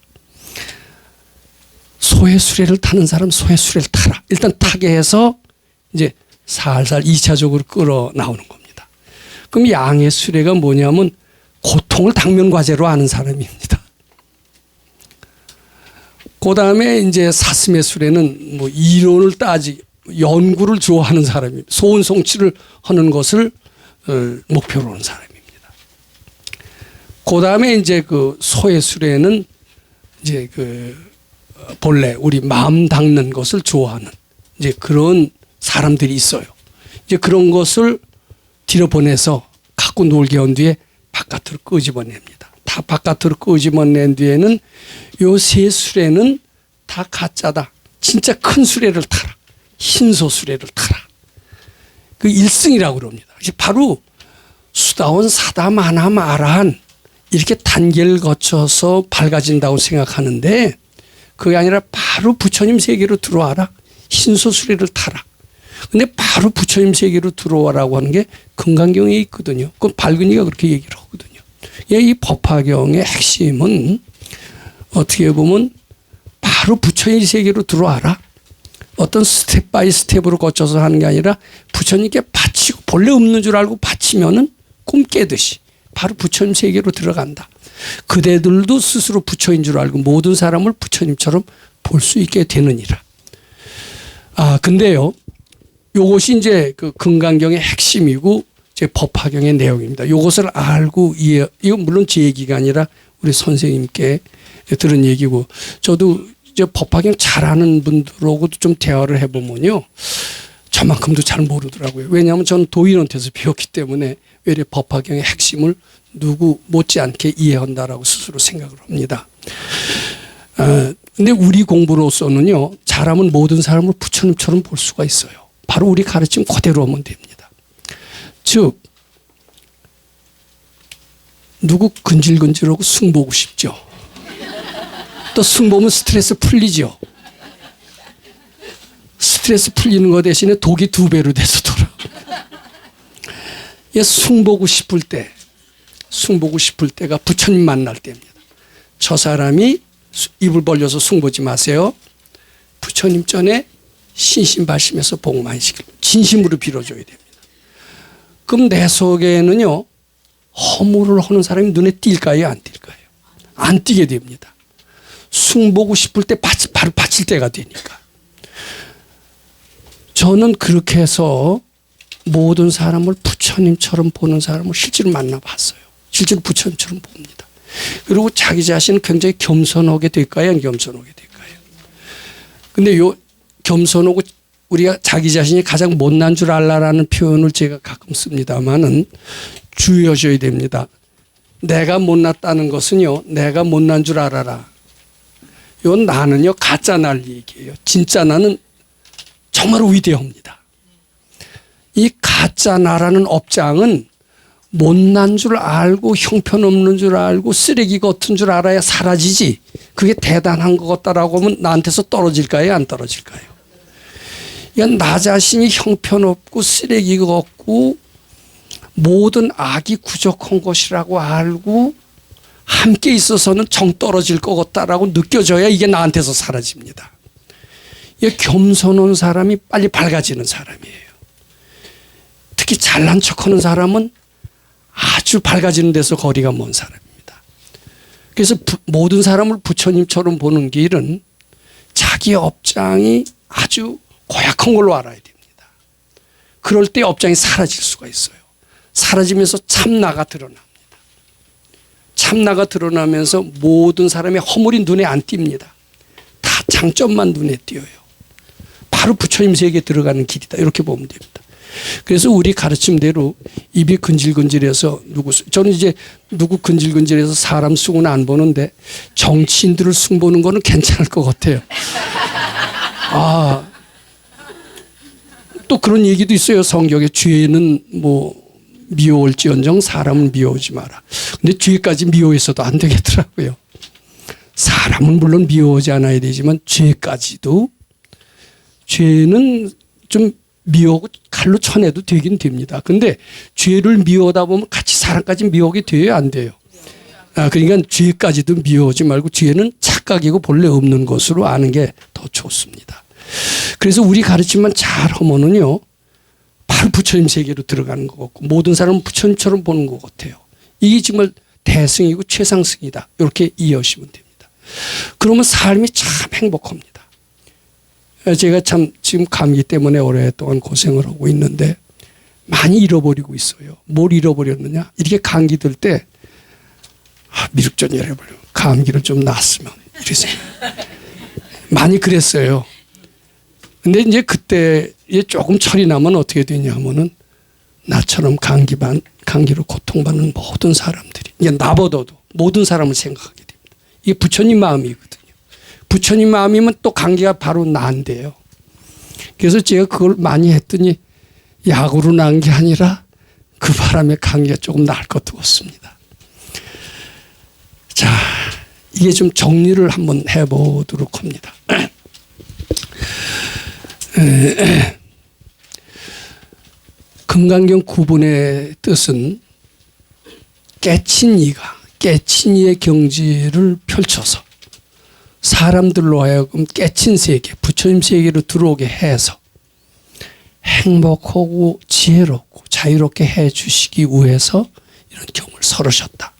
소의 수레를 타는 사람은 소의 수레를 타라. 일단 타게 해서 이제 살살 2차적으로 끌어 나오는 겁니다. 그럼 양의 수레가 뭐냐면 고통을 당면과제로 아는 사람입니다. 그 다음에 이제 사슴의 수레는 뭐 이론을 연구를 좋아하는 사람입니다. 소원성취를 하는 것을 목표로 하는 사람입니다. 그 다음에 이제 그 소의 수레는 이제 본래 우리 마음 닦는 것을 좋아하는 이제 그런 사람들이 있어요. 이제 그런 것을 뒤로 보내서 갖고 놀게 한 뒤에 바깥으로 끄집어냅니다. 다 바깥으로 끄집어낸 뒤에는 요 세 수레는 다 가짜다. 진짜 큰 수레를 타라. 흰소 수레를 타라. 그 1승이라고 그럽니다. 바로 수다원 사담 하나 마라한 이렇게 단계를 거쳐서 밝아진다고 생각하는데 그게 아니라 바로 부처님 세계로 들어와라. 흰소 수레를 타라. 근데 바로 부처님 세계로 들어와라고 하는 게 금강경에 있거든요. 그건 발근이가 그렇게 얘기를 하거든요. 이 법화경의 핵심은 어떻게 보면 바로 부처님 세계로 들어와라. 어떤 스텝 바이 스텝으로 거쳐서 하는 게 아니라 부처님께 바치고 본래 없는 줄 알고 바치면은 꿈 깨듯이 바로 부처님 세계로 들어간다. 그대들도 스스로 부처인 줄 알고 모든 사람을 부처님처럼 볼 수 있게 되느니라. 근데요. 요것이 이제 그 금강경의 핵심이고 제 법화경의 내용입니다. 요것을 알고 이건 물론 제 얘기가 아니라 우리 선생님께 들은 얘기고 저도 이제 법화경 잘하는 분들하고도 좀 대화를 해보면요. 저만큼도 잘 모르더라고요. 왜냐하면 저는 도인한테서 배웠기 때문에 외래 법화경의 핵심을 누구 못지않게 이해한다라고 스스로 생각을 합니다. 근데 우리 공부로서는요. 잘하면 모든 사람을 부처님처럼 볼 수가 있어요. 바로 우리 가르침 그대로 하면 됩니다. 즉 누구 근질근질하고 승 보고 싶죠. 또 승 보면 스트레스 풀리죠. 스트레스 풀리는 거 대신에 독이 2배로 돼서 돌아. 승 보고 싶을 때가 부처님 만날 때입니다. 저 사람이 입을 벌려서 승 보지 마세요. 부처님 전에 신심발심해서 복 많이 시키고 진심으로 빌어줘야 됩니다. 그럼 내 속에는요. 허물을 하는 사람이 눈에 띌까요? 안 띌까요? 안 띄게 됩니다. 승 보고 싶을 때 바로 바칠 때가 되니까. 저는 그렇게 해서 모든 사람을 부처님처럼 보는 사람을 실제로 만나봤어요. 실제로 부처님처럼 봅니다. 그리고 자기 자신은 굉장히 겸손하게 될까요? 안 겸손하게 될까요? 근데 겸손하고 우리가 자기 자신이 가장 못난 줄 알라라는 표현을 제가 가끔 씁니다만은 주의하셔야 됩니다. 내가 못났다는 것은요. 내가 못난 줄 알아라. 이건 나는요. 가짜 날 얘기예요. 진짜 나는 정말 위대합니다. 이 가짜 나라는 업장은 못난 줄 알고 형편없는 줄 알고 쓰레기 같은 줄 알아야 사라지지. 그게 대단한 것 같다라고 하면 나한테서 떨어질까요? 안 떨어질까요? 이건 나 자신이 형편없고 쓰레기 같고 모든 악이 부족한 것이라고 알고 함께 있어서는 정 떨어질 것 같다라고 느껴져야 이게 나한테서 사라집니다. 이 겸손한 사람이 빨리 밝아지는 사람이에요. 특히 잘난 척하는 사람은 아주 밝아지는 데서 거리가 먼 사람입니다. 그래서 모든 사람을 부처님처럼 보는 길은 자기 업장이 아주 고약한 걸로 알아야 됩니다. 그럴 때 업장이 사라질 수가 있어요. 사라지면서 참나가 드러납니다. 참나가 드러나면서 모든 사람의 허물이 눈에 안 띕니다. 장점만 눈에 띄어요. 바로 부처님 세계에 들어가는 길이다. 이렇게 보면 됩니다. 그래서 우리 가르침대로 입이 근질근질해서 저는 이제 누구 근질근질해서 사람 승은 안 보는데 정치인들을 승 보는 거는 괜찮을 것 같아요. 또 그런 얘기도 있어요. 성경에 죄는 미워올지언정 사람은 미워하지 마라. 근데 죄까지 미워해서도 안 되겠더라고요. 사람은 물론 미워하지 않아야 되지만 죄까지도, 죄는 좀 미워하고 칼로 쳐내도 되긴 됩니다. 근데 죄를 미워하다 보면 같이 사람까지 미워하게 돼요, 안 돼요? 그러니까 죄까지도 미워하지 말고 죄는 착각이고 본래 없는 것으로 아는 게 더 좋습니다. 그래서 우리 가르침만 잘 하면은요, 바로 부처님 세계로 들어가는 것 같고 모든 사람은 부처님처럼 보는 것 같아요. 이게 정말 대승이고 최상승이다. 이렇게 이해하시면 됩니다. 그러면 삶이 참 행복합니다. 제가 참 지금 감기 때문에 오랫동안 고생을 하고 있는데 많이 잃어버리고 있어요. 뭘 잃어버렸느냐? 이렇게 감기 들 때 미륵전 잃어버려. 감기를 좀 놨으면 이랬어요. 많이 그랬어요. 근데 이제 그때 조금 철이 나면 어떻게 되냐면은 나처럼 감기로 고통받는 모든 사람들이, 이게 나보다도 모든 사람을 생각하게 됩니다. 이게 부처님 마음이거든요. 부처님 마음이면 또 감기가 바로 나은데요. 그래서 제가 그걸 많이 했더니 약으로 난 게 아니라 그 바람에 감기가 조금 나을 것도 같습니다. 자, 이게 좀 정리를 한번 해보도록 합니다. 금강경 9번의 뜻은 깨친 이의 경지를 펼쳐서 사람들로 하여금 깨친 세계, 부처님 세계로 들어오게 해서 행복하고 지혜롭고 자유롭게 해 주시기 위해서 이런 경을 설으셨다.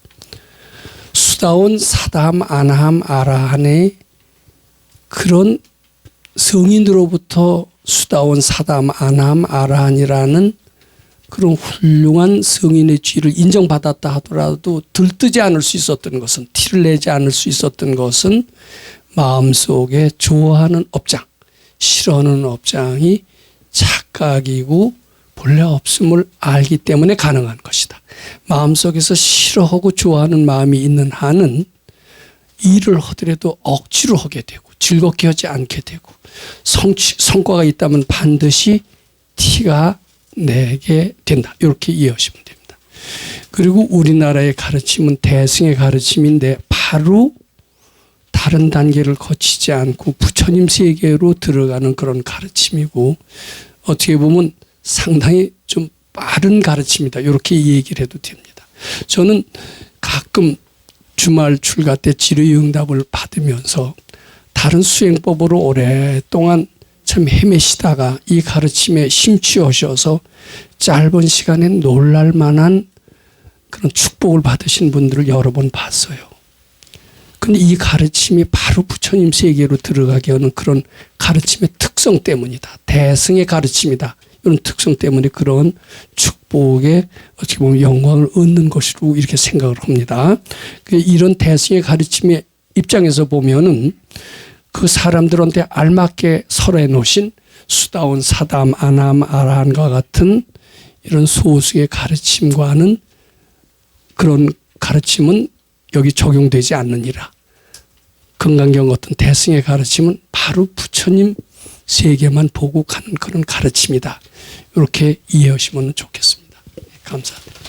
수다온 사담 아나함 아라한의 그런 성인으로부터 수다온 사담 아나함 아라한이라는 그런 훌륭한 성인의 지위를 인정받았다 하더라도 들뜨지 않을 수 있었던 것은, 티를 내지 않을 수 있었던 것은 마음속에 좋아하는 업장, 싫어하는 업장이 착각이고 본래 없음을 알기 때문에 가능한 것이다. 마음속에서 싫어하고 좋아하는 마음이 있는 한은 일을 하더라도 억지로 하게 되고 즐겁게 하지 않게 되고 성과가 있다면 반드시 티가 내게 된다. 이렇게 이해하시면 됩니다. 그리고 우리나라의 가르침은 대승의 가르침인데 바로 다른 단계를 거치지 않고 부처님 세계로 들어가는 그런 가르침이고 어떻게 보면 상당히 좀 빠른 가르침이다. 이렇게 얘기를 해도 됩니다. 저는 가끔 주말 출가 때 질의응답을 받으면서 다른 수행법으로 오랫동안 참 헤매시다가 이 가르침에 심취하셔서 짧은 시간에 놀랄 만한 그런 축복을 받으신 분들을 여러 번 봤어요. 근데 이 가르침이 바로 부처님 세계로 들어가게 하는 그런 가르침의 특성 때문이다. 대승의 가르침이다. 이런 특성 때문에 그런 축복에 어떻게 보면 영광을 얻는 것으로 이렇게 생각을 합니다. 이런 대승의 가르침의 입장에서 보면은 그 사람들한테 알맞게 설해 놓으신 수다온 사담 아남 아라한과 같은 이런 소수의 가르침과는 그런 가르침은 여기 적용되지 않느니라. 금강경 같은 대승의 가르침은 바로 부처님 세계만 보고 가는 그런 가르침이다. 이렇게 이해하시면 좋겠습니다. 감사합니다.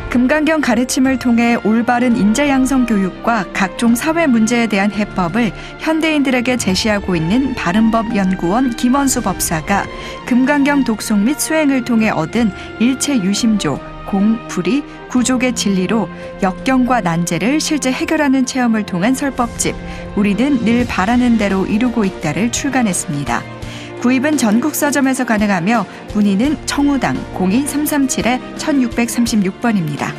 금강경 가르침을 통해 올바른 인재 양성 교육과 각종 사회 문제에 대한 해법을 현대인들에게 제시하고 있는 바른법연구원 김원수 법사가 금강경 독송 및 수행을 통해 얻은 일체 유심조, 공, 불이, 구족의 진리로 역경과 난제를 실제 해결하는 체험을 통한 설법집 우리는 늘 바라는 대로 이루고 있다를 출간했습니다. 구입은 전국 서점에서 가능하며 문의는 청우당 02337-1636번입니다.